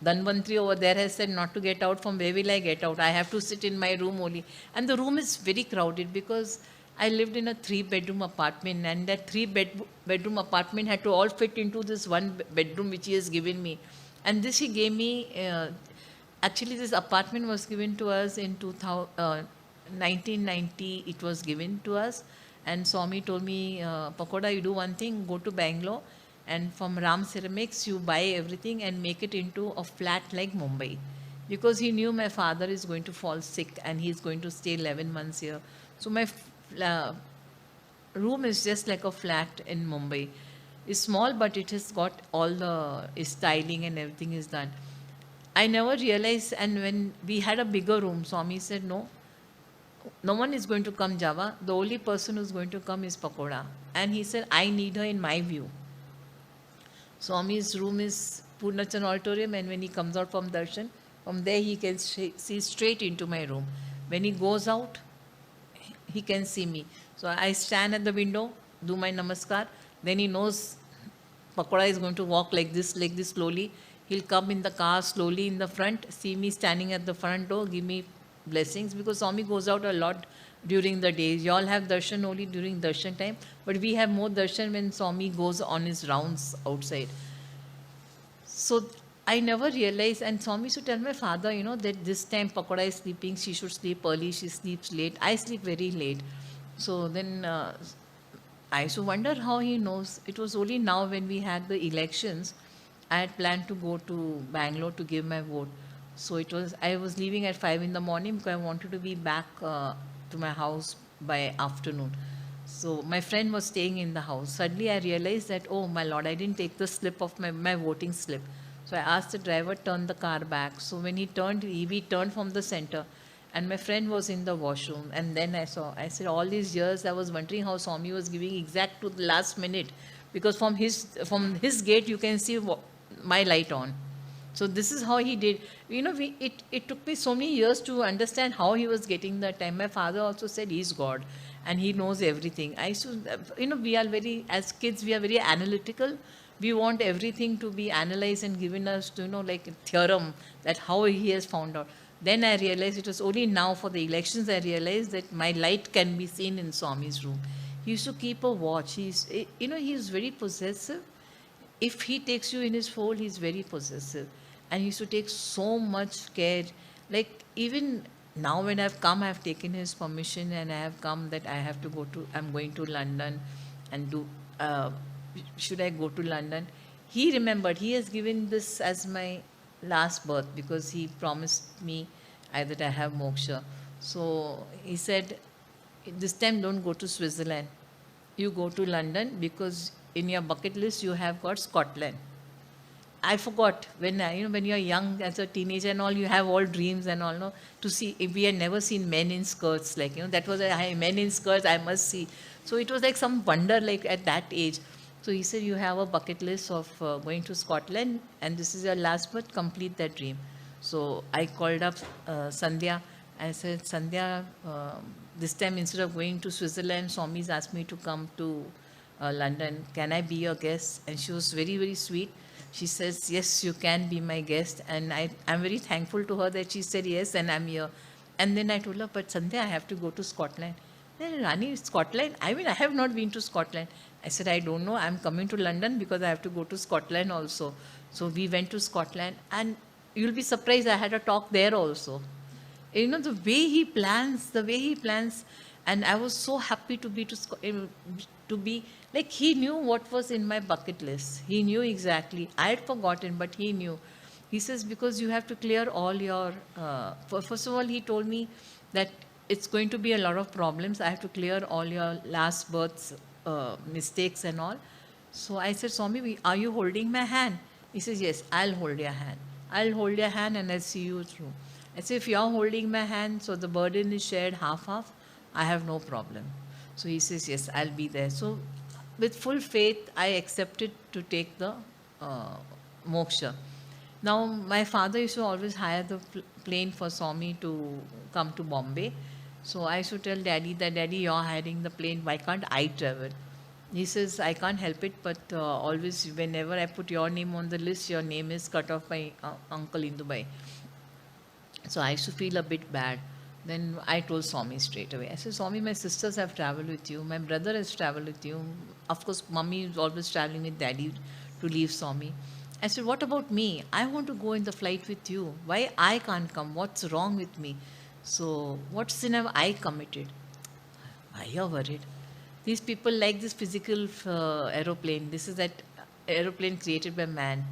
Dhanvantri over there has said not to get out. From where will I get out? I have to sit in my room only. And the room is very crowded, because I lived in a 3-bedroom apartment, and that 3-bedroom apartment had to all fit into this 1 bedroom which he has given me. And this he gave me, actually this apartment was given to us in 1990, it was given to us. And Swami told me, Pakoda, you do one thing, go to Bangalore, and from Ram Ceramics, you buy everything and make it into a flat like Mumbai. Because he knew my father is going to fall sick and he's going to stay 11 months here. So my room is just like a flat in Mumbai. It's small, but it has got all the styling and everything is done. I never realized, and when we had a bigger room, Swami said, no one is going to come Java. The only person who's going to come is Pakoda. And he said, I need her in my view. Swami's room is Purnachan Auditorium, and when he comes out from Darshan, From there, he can see straight into my room. When he goes out, he can see me. So I stand at the window, do my namaskar. Then he knows Pakoda is going to walk like this slowly. He'll come in the car slowly in the front, see me standing at the front door, give me blessings, because Swami goes out a lot during the days. You all have darshan only during darshan time, but we have more darshan when Swami goes on his rounds outside. So I never realized, and Swami used to tell my father, that this time Pakoda is sleeping, she should sleep early, she sleeps late. I sleep very late. So then I used to wonder how he knows. It was only now when we had the elections, I had planned to go to Bangalore to give my vote. So I was leaving at 5 in the morning because I wanted to be back to my house by afternoon. So my friend was staying in the house. Suddenly I realized that, oh my lord, I didn't take the slip of my voting slip. So I asked the driver, turn the car back. So when he turned, we turned from the center, and my friend was in the washroom. And then I said, all these years I was wondering how Swami was giving exact to the last minute, because from his gate you can see my light on. So this is how he did. It took me so many years to understand how he was getting that time. My father also said he's God and he knows everything. I used to, we are as kids, we are very analytical. We want everything to be analyzed and given us to, like a theorem that how he has found out. Then I realized, it was only now for the elections I realized that my light can be seen in Swami's room. He used to keep a watch. He's very possessive. If he takes you in his fold, he's very possessive. And he used to take so much care. Like, even now when I've come, I've taken his permission and I have come that I'm going to London and uh, should I go to London? He remembered, he has given this as my last birth because he promised me that I have moksha. So he said, this time don't go to Switzerland. You go to London because in your bucket list you have got Scotland. I forgot when you're young as a teenager and all, you have all dreams and all. No, to see, if we had never seen men in skirts, like that was men in skirts I must see. So it was like some wonder, like at that age. So he said, you have a bucket list of going to Scotland, and this is your last but complete that dream. So I called up Sandhya. I said, Sandhya, this time instead of going to Switzerland, Swami's asked me to come to London. Can I be your guest? And she was very, very sweet. She says, yes, you can be my guest. And I'm very thankful to her that she said yes, and I'm here. And then I told her, but Sandhya, I have to go to Scotland. Then, Rani, Scotland? I have not been to Scotland. I said, I don't know. I'm coming to London because I have to go to Scotland also. So we went to Scotland, and you'll be surprised, I had a talk there also. The way he plans, and I was so happy to be like, he knew what was in my bucket list. He knew exactly. I had forgotten, but he knew. He says, because you have to clear all your, first of all, he told me that it's going to be a lot of problems. I have to clear all your last birth's mistakes and all. So I said, Swami, are you holding my hand? He says, yes, I'll hold your hand. I'll hold your hand and I'll see you through. I said, if you're holding my hand, so the burden is shared half-half, I have no problem. So he says, yes, I'll be there. So with full faith, I accepted to take the moksha. Now, my father used to always hire the plane for Swami to come to Bombay. So I used to tell Daddy that, Daddy, you're hiring the plane, why can't I travel? He says, I can't help it, but always, whenever I put your name on the list, your name is cut off by uncle in Dubai. So I used to feel a bit bad. Then I told Swami straight away. I said, Swami, my sisters have traveled with you. My brother has traveled with you. Of course, Mummy is always traveling with Daddy to leave Swami. I said, what about me? I want to go in the flight with you. Why I can't come? What's wrong with me? So what sin have I committed? Why are you worried? These people like this physical aeroplane. This is that aeroplane created by man.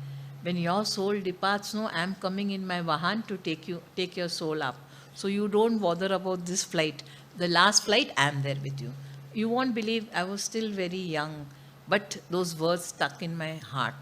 When your soul departs, no, I am coming in my vahan to take your soul up. So you don't bother about this flight. The last flight, I am there with you. You won't believe, I was still very young, but those words stuck in my heart.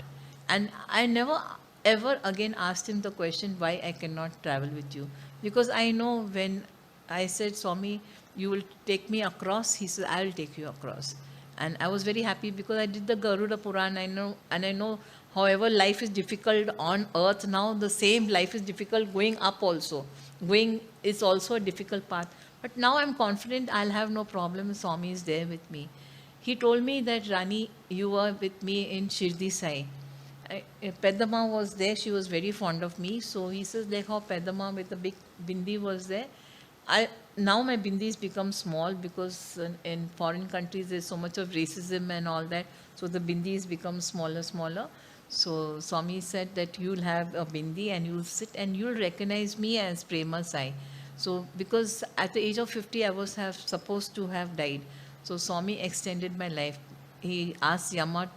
And I never ever again asked him the question why I cannot travel with you. Because I know when I said, Swami, you will take me across, he said, I will take you across. And I was very happy because I did the Garuda Puran, I know However, life is difficult on earth now, the same life is difficult going up also. Going is also a difficult path. But now I'm confident I'll have no problem. Swami is there with me. He told me that, Rani, you were with me in Shirdi Sai. Pedama was there, she was very fond of me. So he says, like how Pedama with the big bindi was there. I Now my bindis become small because in foreign countries there's so much of racism and all that. So the bindis become smaller, smaller. So Swami said that you'll have a bindi and you'll sit and you'll recognize me as Prema Sai. So because at the age of 50 I was supposed to have died. So Swami extended my life. He asked Yama,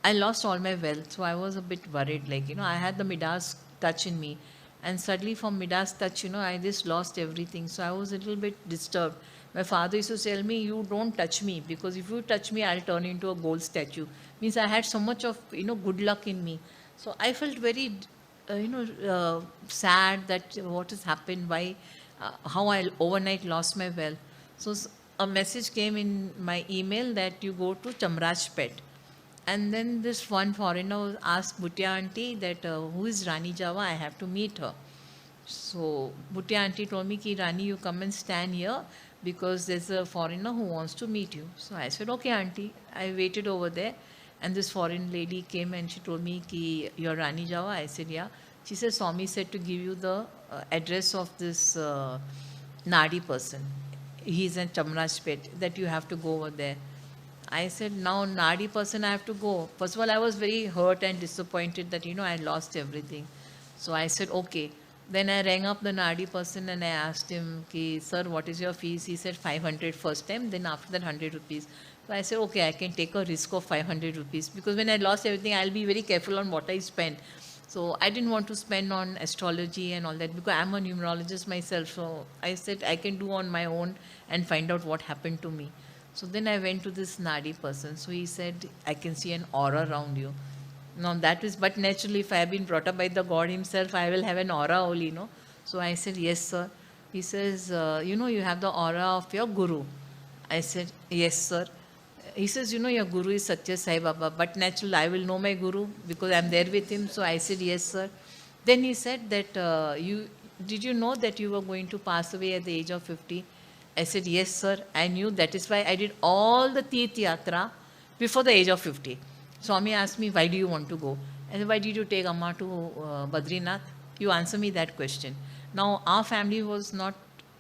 I lost all my wealth, so I was a bit worried. Like, I had the Midas touch in me. And suddenly from Midas touch, I just lost everything. So I was a little bit disturbed. My father used to tell me, you don't touch me, because if you touch me, I'll turn into a gold statue. Means I had so much of, good luck in me. So I felt very, sad that what has happened, why, how I overnight lost my wealth. So a message came in my email that you go to Chamrajpet. And then this one foreigner asked Bhutia auntie that who is Rani Java? I have to meet her. So Bhutia auntie told me, ki Rani, you come and stand here because there's a foreigner who wants to meet you. So I said, okay auntie. I waited over there and this foreign lady came and she told me, ki you're Rani Java? I said, yeah. She said, Swami said to give you the address of this Nadi person. He's in Chamrajpet, that you have to go over there. I said, now Nadi person I have to go. First of all, I was very hurt and disappointed that, I lost everything. So I said, okay. Then I rang up the Nadi person and I asked him, ki, sir, what is your fees? He said 500 first time, then after that 100 rupees. So I said, okay, I can take a risk of 500 rupees because when I lost everything, I'll be very careful on what I spend. So I didn't want to spend on astrology and all that because I'm a numerologist myself. So I said I can do on my own and find out what happened to me. So then I went to this Nadi person. So he said, I can see an aura around you. Now that is, but naturally, if I have been brought up by the God himself, I will have an aura only, no? So I said, yes, sir. He says, you have the aura of your guru. I said, yes, sir. He says, your guru is Satya Sai Baba, but naturally, I will know my guru because I'm there with him. So I said, yes, sir. Then he said that, did you know that you were going to pass away at the age of 50? I said, yes, sir. I knew. That is why I did all the Tirth Yatra before the age of 50. Swami asked me, why do you want to go? I said, why did you take Amma to Badrinath? You answer me that question. Now, our family was not,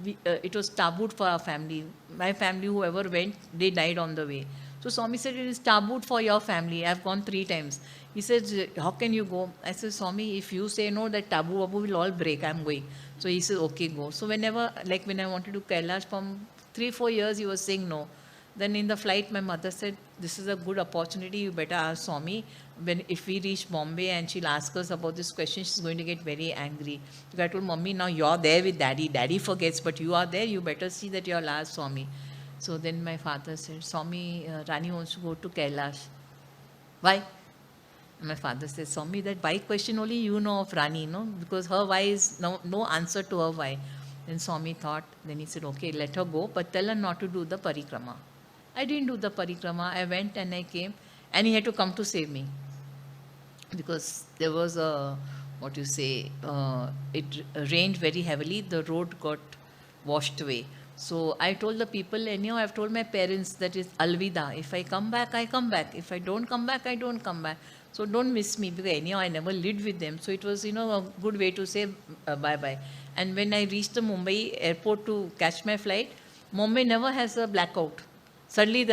it was tabooed for our family. My family, whoever went, they died on the way. So Swami said, it is tabooed for your family. I've gone 3 times. He said, how can you go? I said, Swami, if you say no, that taboo will all break. I'm going. So he said, okay, go. So whenever, like when I wanted to Kailash, from 3-4 years, he was saying no. Then in the flight, my mother said, this is a good opportunity. You better ask Swami. If we reach Bombay and she'll ask us about this question, she's going to get very angry. So I told Mommy, now you're there with Daddy. Daddy forgets, but you are there. You better see that you'll ask Swami. So then my father said, Swami, Rani wants to go to Kailash. Why? And my father said, Swami, that why question only you know of Rani, no? Because her why is no answer to her why. Then Swami thought, then he said, okay, let her go, but tell her not to do the parikrama. I didn't do the parikrama. I went and I came, and he had to come to save me. Because there was it rained very heavily, the road got washed away. So I told the people, anyhow, I've told my parents that is Alvida. If I come back, I come back. If I don't come back, I don't come back. So don't miss me, because anyhow, I never lived with them. So it was, a good way to say bye-bye. And when I reached the Mumbai airport to catch my flight, Mumbai never has a blackout. Suddenly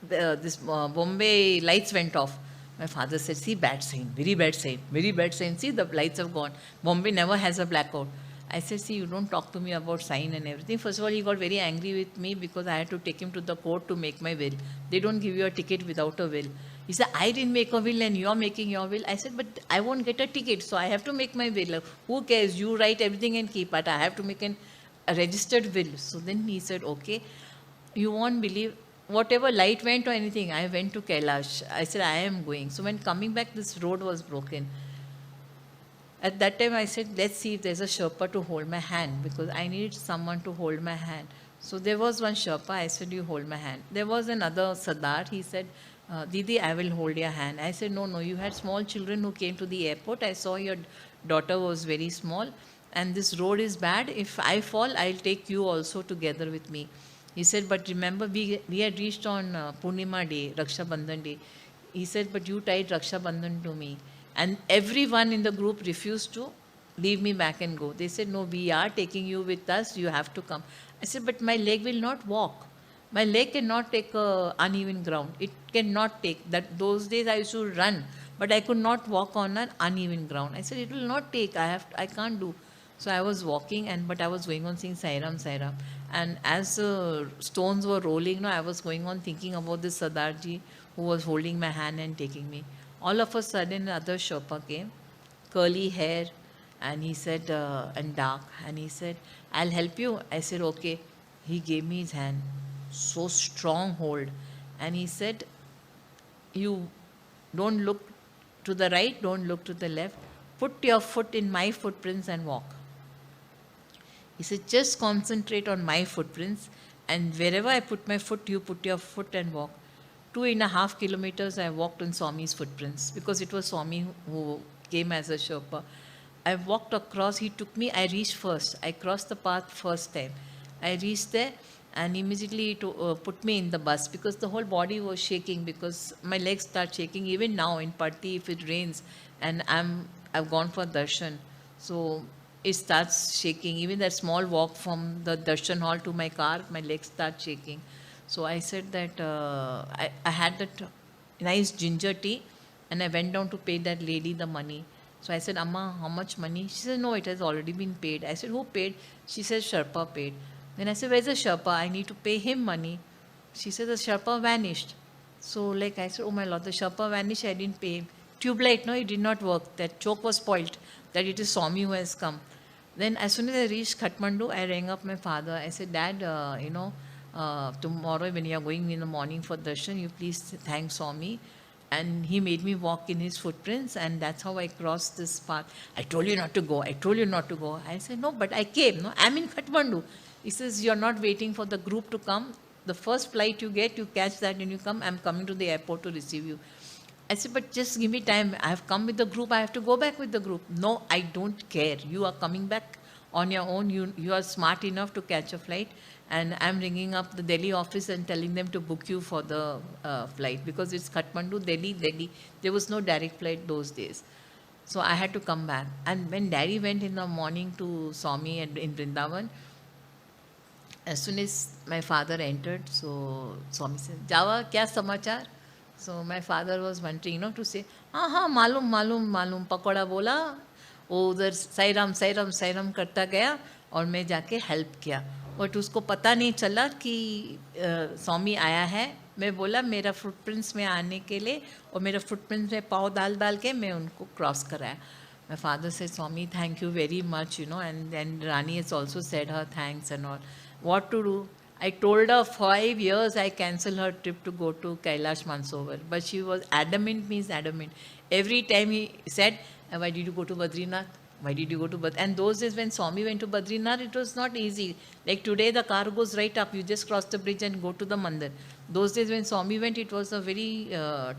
this Bombay lights went off. My father said, see, bad sign, very bad sign, very bad sign. See, the lights have gone. Bombay never has a blackout. I said, see, you don't talk to me about sign and everything. First of all, he got very angry with me because I had to take him to the court to make my will. They don't give you a ticket without a will. He said, I didn't make a will and you're making your will. I said, but I won't get a ticket, so I have to make my will. Who cares? You write everything and keep it. I have to make a registered will. So then he said, okay, you won't believe, whatever light went or anything, I went to Kailash. I said, I am going. So when coming back, this road was broken. At that time, I said, let's see if there's a Sherpa to hold my hand, because I needed someone to hold my hand. So there was one Sherpa. I said, you hold my hand. There was another Sardar. He said, Didi, I will hold your hand. I said, no, no, you had small children who came to the airport. I saw your daughter was very small, and this road is bad. If I fall, I'll take you also together with me. He said, but remember, we had reached on Purnima day, Raksha Bandhan day. He said, but you tied Raksha Bandhan to me. And everyone in the group refused to leave me back and go. They said, no, we are taking you with us. You have to come. I said, but my leg will not walk. My leg cannot take uneven ground. It cannot take that. Those days I used to run, but I could not walk on an uneven ground. I said, it will not take. I can't do. So I was walking, but I was going on saying Sairam, Sairam. And as stones were rolling, no, I was going on thinking about this Sardarji who was holding my hand and taking me. All of a sudden, another Sherpa came, curly hair, and he said, and dark, and he said, I'll help you. I said, okay. He gave me his hand, so strong hold, and he said, you don't look to the right, don't look to the left, put your foot in my footprints and walk. He said, just concentrate on my footprints, and wherever I put my foot, you put your foot and walk. 2.5 kilometers I walked on Swami's footprints, because it was Swami who came as a Sherpa. I walked across, he took me, I reached first. I crossed the path first time. I reached there, and immediately put me in the bus, because the whole body was shaking, because my legs start shaking. Even now in Patti, if it rains and I've gone for darshan, so it starts shaking. Even that small walk from the darshan hall to my car, my legs start shaking. So I said that I had that nice ginger tea, and I went down to pay that lady the money. So I said, Amma, how much money? She said, no, it has already been paid. I said, who paid? She said, Sherpa paid. Then I said, where's the Sherpa? I need to pay him money. She said, the Sherpa vanished. So like I said, oh my Lord, the Sherpa vanished, I didn't pay him. Tube light, no, it did not work. That choke was spoilt, that it is Swami who has come. Then as soon as I reached Kathmandu, I rang up my father. I said, Dad, tomorrow when you are going in the morning for darshan, you please thank Swami. And he made me walk in his footprints, and that's how I crossed this path. I told you not to go. I told you not to go. I said, no, but I came. No, I'm in Kathmandu. He says, you're not waiting for the group to come. The first flight you get, you catch that and you come. I'm coming to the airport to receive you. I said, but just give me time. I have come with the group. I have to go back with the group. No, I don't care. You are coming back on your own. You are smart enough to catch a flight. And I'm ringing up the Delhi office and telling them to book you for the flight, because it's Kathmandu, Delhi. There was no direct flight those days. So I had to come back. And when Daddy went in the morning to Swami in Vrindavan, as soon as my father entered, so Swami said, Java, kya samachar? So my father was wanting, to say, हाँ मालूम पकौड़ा बोला, वो उधर साईराम करता गया, और मैं जाके हेल्प किया. बट उसको पता नहीं चला कि स्वामी आया है. मैं बोला मेरा फुटप्रिंट्स में आने के लिए, और मेरा फुटप्रिंट्स में पाँव डाल के मैं उनको क्रॉस कराया. My father said, Swami, thank you very much, and then Rani has also said her thanks and all. What to do? I told her 5 years I cancelled her trip to go to Kailash Mansovar. But she was adamant, means adamant. Every time he said, why did you go to Badrinath? Why did you go to Badrinath? And those days when Swami went to Badrinath, it was not easy. Like today, the car goes right up. You just cross the bridge and go to the mandir. Those days when Swami went, it was a very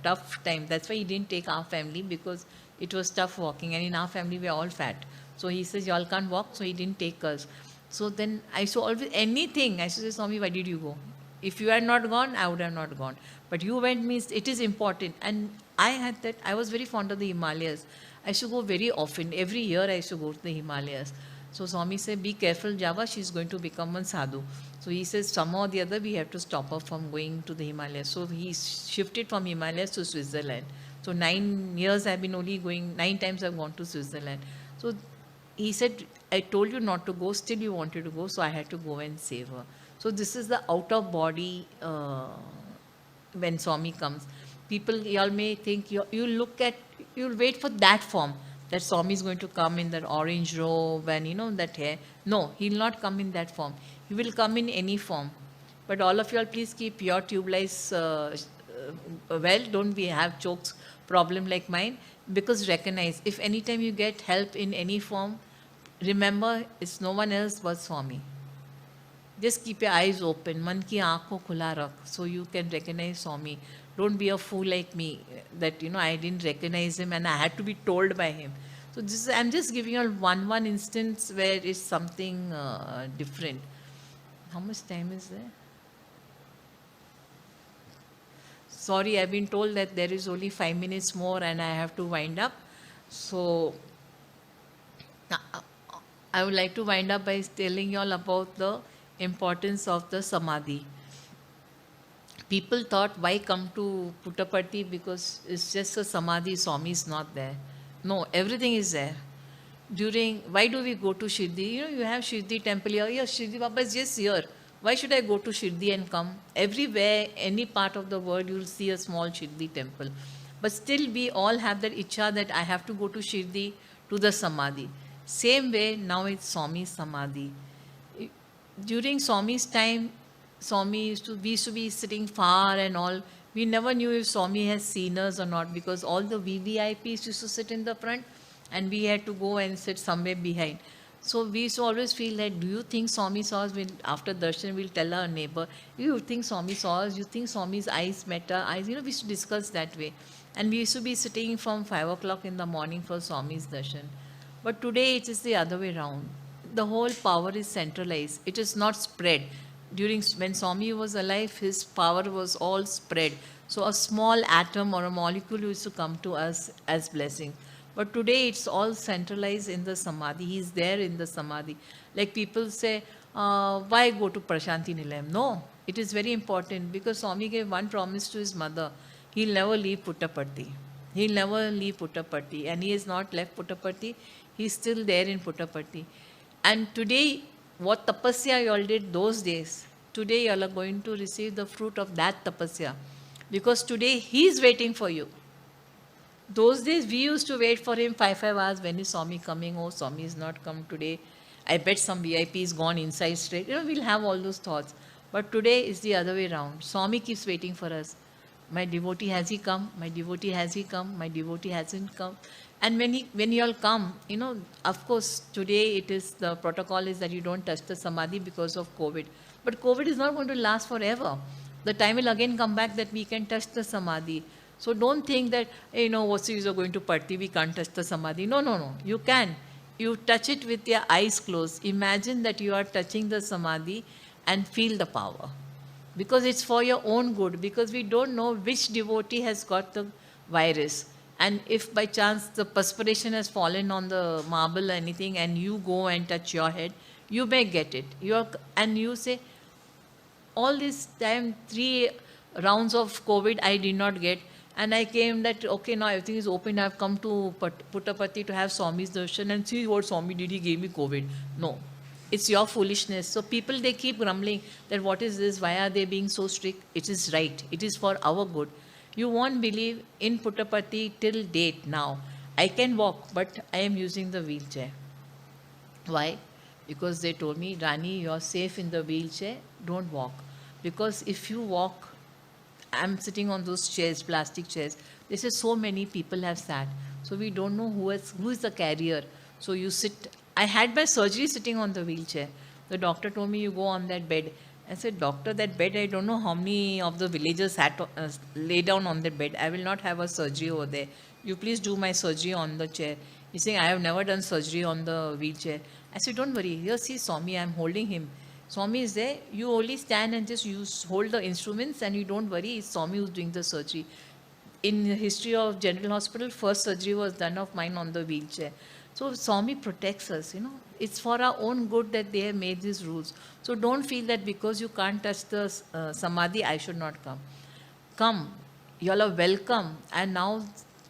tough time. That's why he didn't take our family, because it was tough walking. And in our family, we are all fat. So he says, y'all can't walk, so he didn't take us. So then I saw always anything. I used to say, Swami, why did you go? If you had not gone, I would have not gone. But you went, means it is important. And I had that, I was very fond of the Himalayas. I used to go very often. Every year I used to go to the Himalayas. So Swami said, be careful, Java, she's going to become a sadhu. So he says, somehow or the other, we have to stop her from going to the Himalayas. So he shifted from Himalayas to Switzerland. So 9 years I've been only going, 9 times I've gone to Switzerland. So he said, I told you not to go, still you wanted to go, so I had to go and save her. So this is the out of body when Swami comes. People, y'all may think, you'll wait for that form, that Swami is going to come in that orange robe and that hair. No, he'll not come in that form. He will come in any form. But all of y'all, please keep your tube lights well. Don't we have chokes problem like mine? Because recognize, if anytime you get help in any form, remember it's no one else but Swami. Just keep your eyes open, man ki aankhon khula rakh, so you can recognize Swami. Don't be a fool like me that, I didn't recognize him and I had to be told by him. So I'm just giving you one instance where it's something different. How much time is there? Sorry, I've been told that there is only 5 minutes more and I have to wind up. So uh, I would like to wind up by telling you all about the importance of the samadhi. People thought, why come to Puttaparthi, because it's just a samadhi, Swami is not there. No, everything is there. Why do we go to Shirdi? You have Shirdi temple here. Yeah, Shirdi Baba is just here. Why should I go to Shirdi and come? Everywhere, any part of the world, you'll see a small Shirdi temple. But still, we all have that icha that I have to go to Shirdi, to the Samadhi. Same way, now it's Swami Samadhi. During Swami's time, we used to be sitting far and all. We never knew if Swami has seen us or not, because all the VVIPs used to sit in the front and we had to go and sit somewhere behind. So we used to always feel that, do you think Swami saw us? After darshan, we'll tell our neighbor, you think Swami saw us? You think Swami's eyes met our eyes? We used to discuss that way. And we used to be sitting from 5 o'clock in the morning for Swami's darshan. But today it is the other way around. The whole power is centralized. It is not spread. When Swami was alive, his power was all spread. So a small atom or a molecule used to come to us as blessing. But today it's all centralized in the samadhi. He's there in the samadhi. Like people say, why go to Prashanti Nilayam? No, it is very important, because Swami gave one promise to his mother. He'll never leave Puttaparthi. He'll never leave Puttaparthi. And he has not left Puttaparthi. He's still there in Puttaparthi. And today, what tapasya you all did those days, today you all are going to receive the fruit of that tapasya. Because today he is waiting for you. Those days we used to wait for him 5 hours. When is Swami coming? Oh, Swami is not come today. I bet some VIP is gone inside straight. We'll have all those thoughts. But today is the other way around. Swami keeps waiting for us. My devotee, has he come? My devotee, has he come? My devotee hasn't come. And when you all come, of course, today it is, the protocol is that you don't touch the samadhi because of COVID. But COVID is not going to last forever. The time will again come back that we can touch the samadhi. So don't think that, what's the use of going to party, we can't touch the samadhi. No. You can. You touch it with your eyes closed. Imagine that you are touching the samadhi and feel the power. Because it's for your own good. Because we don't know which devotee has got the virus. And if by chance the perspiration has fallen on the marble or anything and you go and touch your head, you may get it. And you say, all this time, 3 rounds of COVID I did not get. And I came that, okay, now everything is open. I have come to Puttaparthi to have Swami's darshan and see what Swami did. He gave me COVID. No, it's your foolishness. So people, they keep grumbling that what is this? Why are they being so strict? It is right. It is for our good. You won't believe, in Puttaparthi till date now, I can walk, but I am using the wheelchair. Why? Because they told me, Rani, you're safe in the wheelchair, don't walk. Because if you walk, I'm sitting on those chairs, plastic chairs. They say so many people have sat. So we don't know who is the carrier. So you sit. I had my surgery sitting on the wheelchair. The doctor told me, you go on that bed. I said, doctor, that bed, I don't know how many of the villagers lay down on that bed. I will not have a surgery over there. You please do my surgery on the chair. He's saying, I have never done surgery on the wheelchair. I said, don't worry. Here, see Swami, I'm holding him. Swami is there. You only stand and just hold the instruments and you don't worry. It's Swami who's doing the surgery. In the history of General Hospital, first surgery was done of mine on the wheelchair. So Swami protects us, It's for our own good that they have made these rules. So don't feel that because you can't touch the samadhi, I should not come. Come. You all are welcome. And now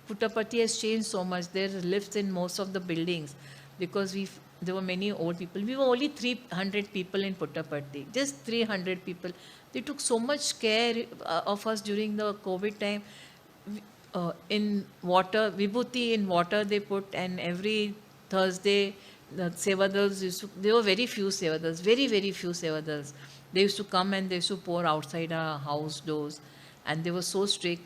Puttaparthi has changed so much. There are lifts in most of the buildings because there were many old people. We were only 300 people in Puttaparthi, just 300 people. They took so much care of us during the COVID time. In water, vibhuti in water they put, and every Thursday the sevadals there were very few sevadals, very, very few sevadals. They used to come and they used to pour outside our house doors, and they were so strict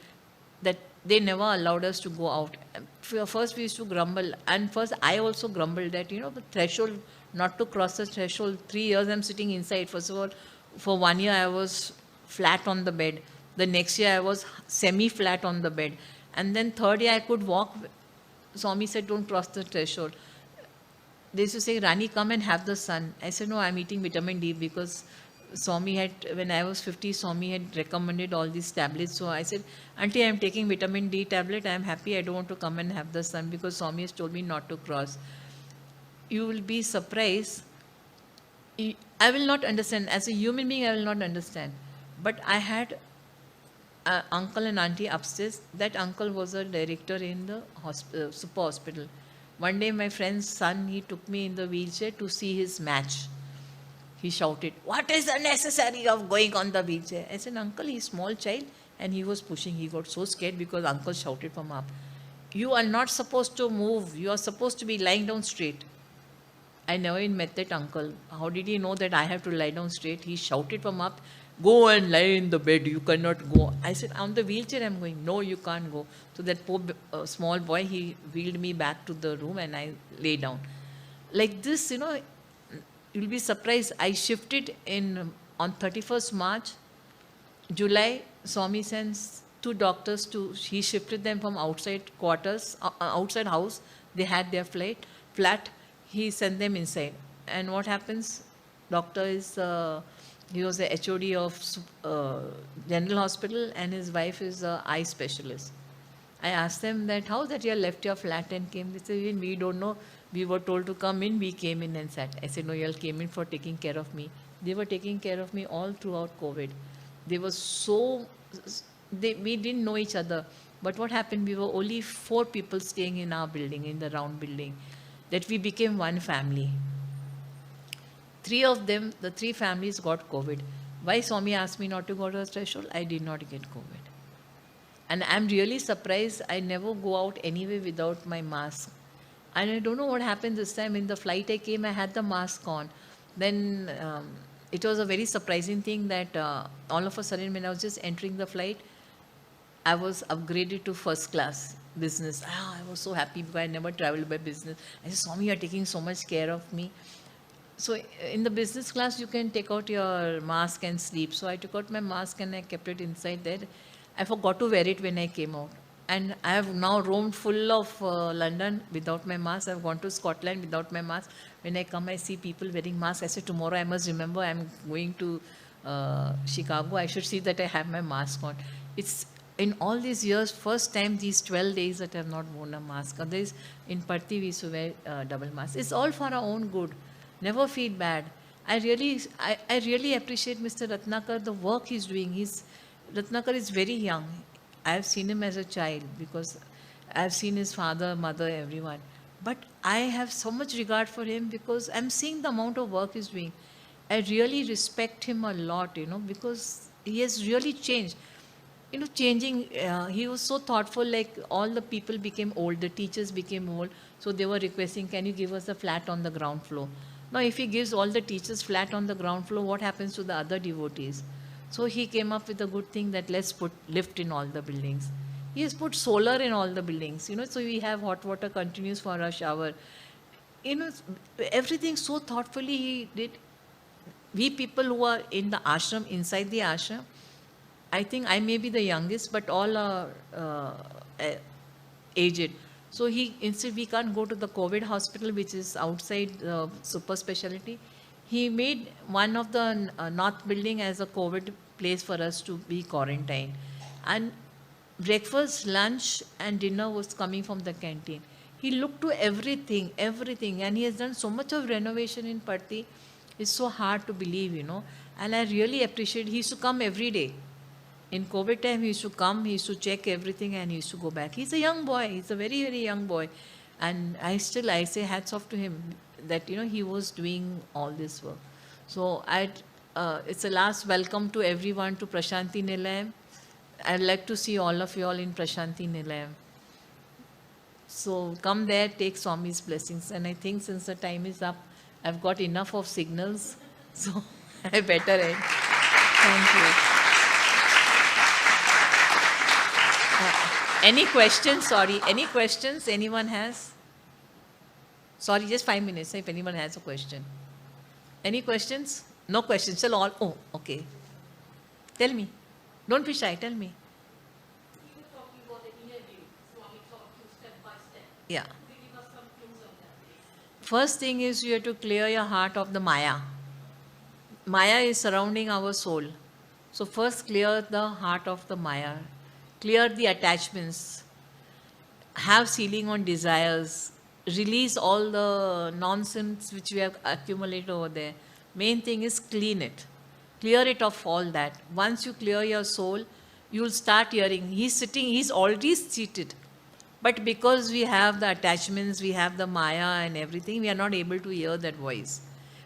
that they never allowed us to go out. First we used to grumble, and first I also grumbled that, the threshold, not to cross the threshold. 3 years I'm sitting inside. First of all, for 1 year I was flat on the bed. The next year I was semi-flat on the bed. And then third year I could walk. Swami said, don't cross the threshold. They used to say, Rani, come and have the sun. I said, no, I'm eating vitamin D because Swami had, when I was 50, Swami had recommended all these tablets. So I said, Auntie, I'm taking vitamin D tablet. I'm happy. I don't want to come and have the sun because Swami has told me not to cross. You will be surprised. I will not understand. As a human being, I will not understand. But I had an uncle and auntie upstairs. That uncle was a director in the super hospital. One day, my friend's son, he took me in the wheelchair to see his match. He shouted, what is the necessity of going on the wheelchair? I said, Uncle, he's a small child. And he was pushing. He got so scared because uncle shouted from up. You are not supposed to move. You are supposed to be lying down straight. I never even met that uncle. How did he know that I have to lie down straight? He shouted from up, go and lie in the bed. You cannot go. I said, on the wheelchair I'm going. No, you can't go. So that poor small boy, he wheeled me back to the room and I lay down. Like this, you'll be surprised. I shifted on 31st March, July, Swami sends 2 doctors he shifted them from outside quarters, outside house. They had their flat. He sent them inside. And what happens? Doctor he was the HOD of General Hospital and his wife is an eye specialist. I asked them that, how that you have left your flat and came? They said, we don't know. We were told to come in, we came in and sat. I said, no, you all came in for taking care of me. They were taking care of me all throughout COVID. They were we didn't know each other. But what happened? We were only 4 people staying in our building, in the round building, that we became one family. 3 of them, the 3 families got COVID. Why Swami asked me not to go to the threshold? I did not get COVID. And I'm really surprised. I never go out anyway without my mask. And I don't know what happened this time. In the flight I came, I had the mask on. Then it was a very surprising thing that all of a sudden when I was just entering the flight, I was upgraded to first class business. I was so happy because I never traveled by business. I said, Swami, you are taking so much care of me. So in the business class, you can take out your mask and sleep. So I took out my mask and I kept it inside there. I forgot to wear it when I came out. And I have now roamed full of London without my mask. I've gone to Scotland without my mask. When I come, I see people wearing masks. I say, tomorrow I must remember I'm going to Chicago. I should see that I have my mask on. It's in all these years, first time these 12 days that I have not worn a mask. Otherwise, in Parthi, we used to wear double mask. It's all for our own good. Never feel bad. I really appreciate Mr. Ratnakar, the work he's doing. Ratnakar is very young. I have seen him as a child because I have seen his father, mother, everyone. But I have so much regard for him because I'm seeing the amount of work he's doing. I really respect him a lot, because he has really changed. Changing, he was so thoughtful, like all the people became old, the teachers became old, so they were requesting, can you give us a flat on the ground floor? Now, if he gives all the teachers flat on the ground floor, what happens to the other devotees? So he came up with a good thing that let's put lift in all the buildings. He has put solar in all the buildings, so we have hot water continues for our shower. Everything so thoughtfully he did. We people who are in the ashram, inside the ashram, I think I may be the youngest, but all are aged. So instead we can't go to the COVID hospital, which is outside super specialty. He made one of the north building as a COVID place for us to be quarantined. And breakfast, lunch and dinner was coming from the canteen. He looked to everything. And he has done so much of renovation in Parthi. It's so hard to believe, And I really appreciate, he used to come every day. In COVID time, he used to come, he used to check everything and he used to go back. He's a young boy. He's a very, very young boy. And I say hats off to him that, he was doing all this work. So it's a last welcome to everyone to Prashanti Nilayam. I'd like to see all of you all in Prashanti Nilayam. So come there, take Swami's blessings. And I think since the time is up, I've got enough of signals. So I better end. Thank you. Any questions? Sorry. Any questions anyone has? Sorry, just 5 minutes if anyone has a question. Any questions? No questions. Oh, okay. Tell me. Don't be shy, tell me. You were talking about the inner view. Swami taught you step by step. Yeah. Could you give us some clues on that? First thing is you have to clear your heart of the Maya. Maya is surrounding our soul. So first clear the heart of the Maya. Clear the attachments. Have ceiling on desires. Release all the nonsense which we have accumulated over there. Main thing is clean it. Clear it of all that. Once you clear your soul, you will start hearing. He's already seated. But because we have the attachments, we have the Maya and everything, we are not able to hear that voice.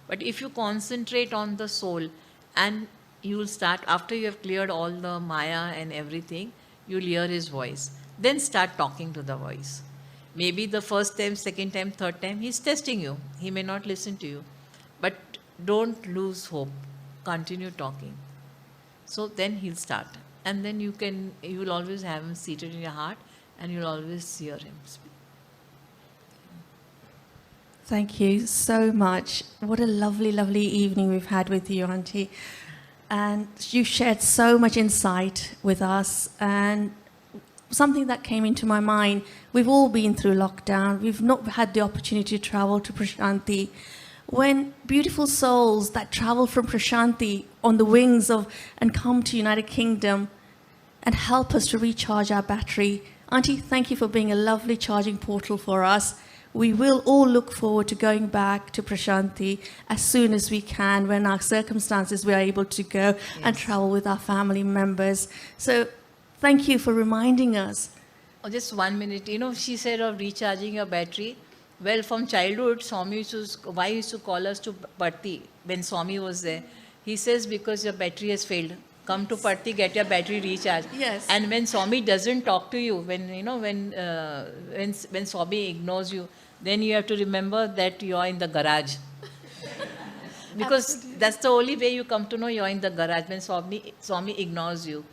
But if you concentrate on the soul and you will start, after you have cleared all the Maya and everything, you will hear his voice. Then start talking to the voice. Maybe the first time, second time, third time, he's testing you. He may not listen to you. But don't lose hope. Continue talking. So then he'll start. And then you will always have him seated in your heart and you'll always hear him speak. Thank you so much. What a lovely, lovely evening we've had with you, Auntie. And you shared so much insight with us. And something that came into my mind, we've all been through lockdown. We've not had the opportunity to travel to Prashanti. When beautiful souls that travel from Prashanti on the wings of and come to United Kingdom and help us to recharge our battery. Auntie, thank you for being a lovely charging portal for us. We will all look forward to going back to Prashanti as soon as we can, when our circumstances we are able to go and travel with our family members. So thank you for reminding us. Oh, just 1 minute. She said of recharging your battery. Well, from childhood, Swami used to call us to Parthi when Swami was there. He says, because your battery has failed, come to Parthi, get your battery recharged. Yes. And when Swami doesn't talk to you, when Swami ignores you, then you have to remember that you are in the garage. Because that's the only way you come to know you're in the garage, when Swami ignores you.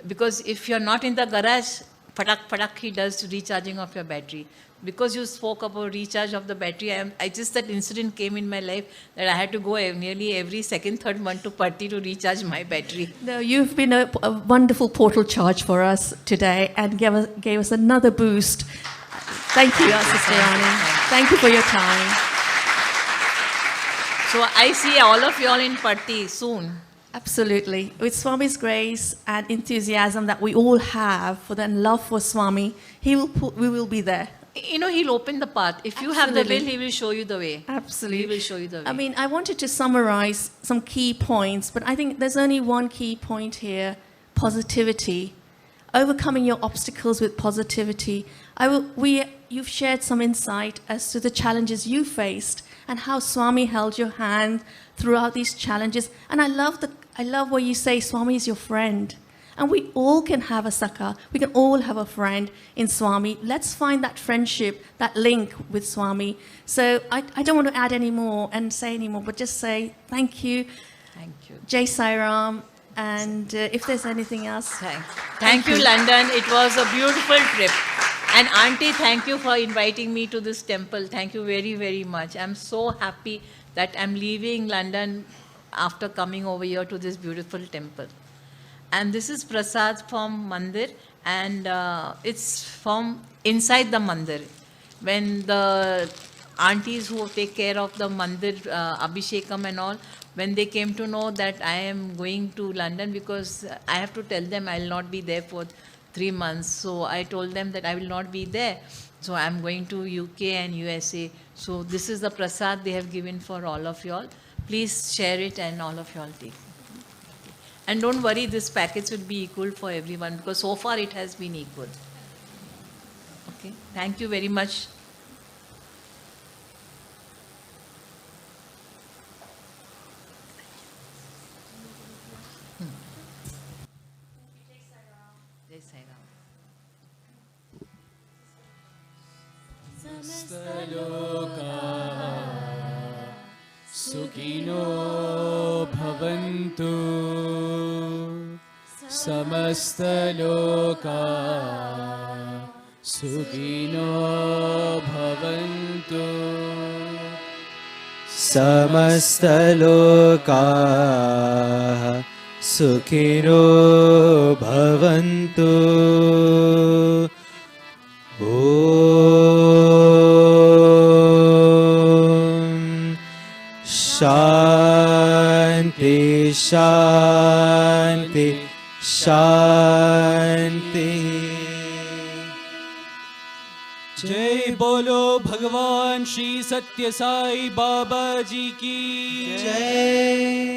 Because if you're not in the garage, patak, he does recharging of your battery. Because you spoke about recharge of the battery, that incident came in my life that I had to go nearly every second, third month to Parthi to recharge my battery. No, you've been a wonderful portal charge for us today and gave us another boost. Thank you, Sister Rani. Thank you for your time. So I see all of you all in Parthi soon. Absolutely. With Swami's grace and enthusiasm that we all have for the love for Swami, we will be there. He'll open the path. If you have the will, he will show you the way. Absolutely. He will show you the way. I wanted to summarize some key points, but I think there's only one key point here: positivity. Overcoming your obstacles with positivity. You've shared some insight as to the challenges you faced and how Swami held your hand throughout these challenges. And I love what you say, Swami is your friend. And we all can have a Sakha. We can all have a friend in Swami. Let's find that friendship, that link with Swami. So I don't want to add any more and say any more, but just say thank you. Thank you. Jai Sai Ram. And if there's anything else. Thank you, London. It was a beautiful trip. And Auntie, thank you for inviting me to this temple. Thank you very, very much. I'm so happy that I'm leaving London after coming over here to this beautiful temple. And this is prasad from mandir, and it's from inside the mandir. When the aunties who take care of the mandir, abhishekam and all, when they came to know that I am going to London, because I have to tell them I will not be there for 3 months. So I told them that I will not be there. So I'm going to UK and USA. So this is the prasad they have given for all of you all. Please share it and all of you all take. And don't worry, this package will be equal for everyone, because so far it has been equal. Okay, thank you very much. Jai Sai Ram. Sukhino bhavantu samasta loka sukhino bhavantu samasta loka सुखिनो भवन्तु। ॐ शान्ति शान्ति शान्ति। जय बोलो भगवान श्री सत्य साई बाबा जी की जय।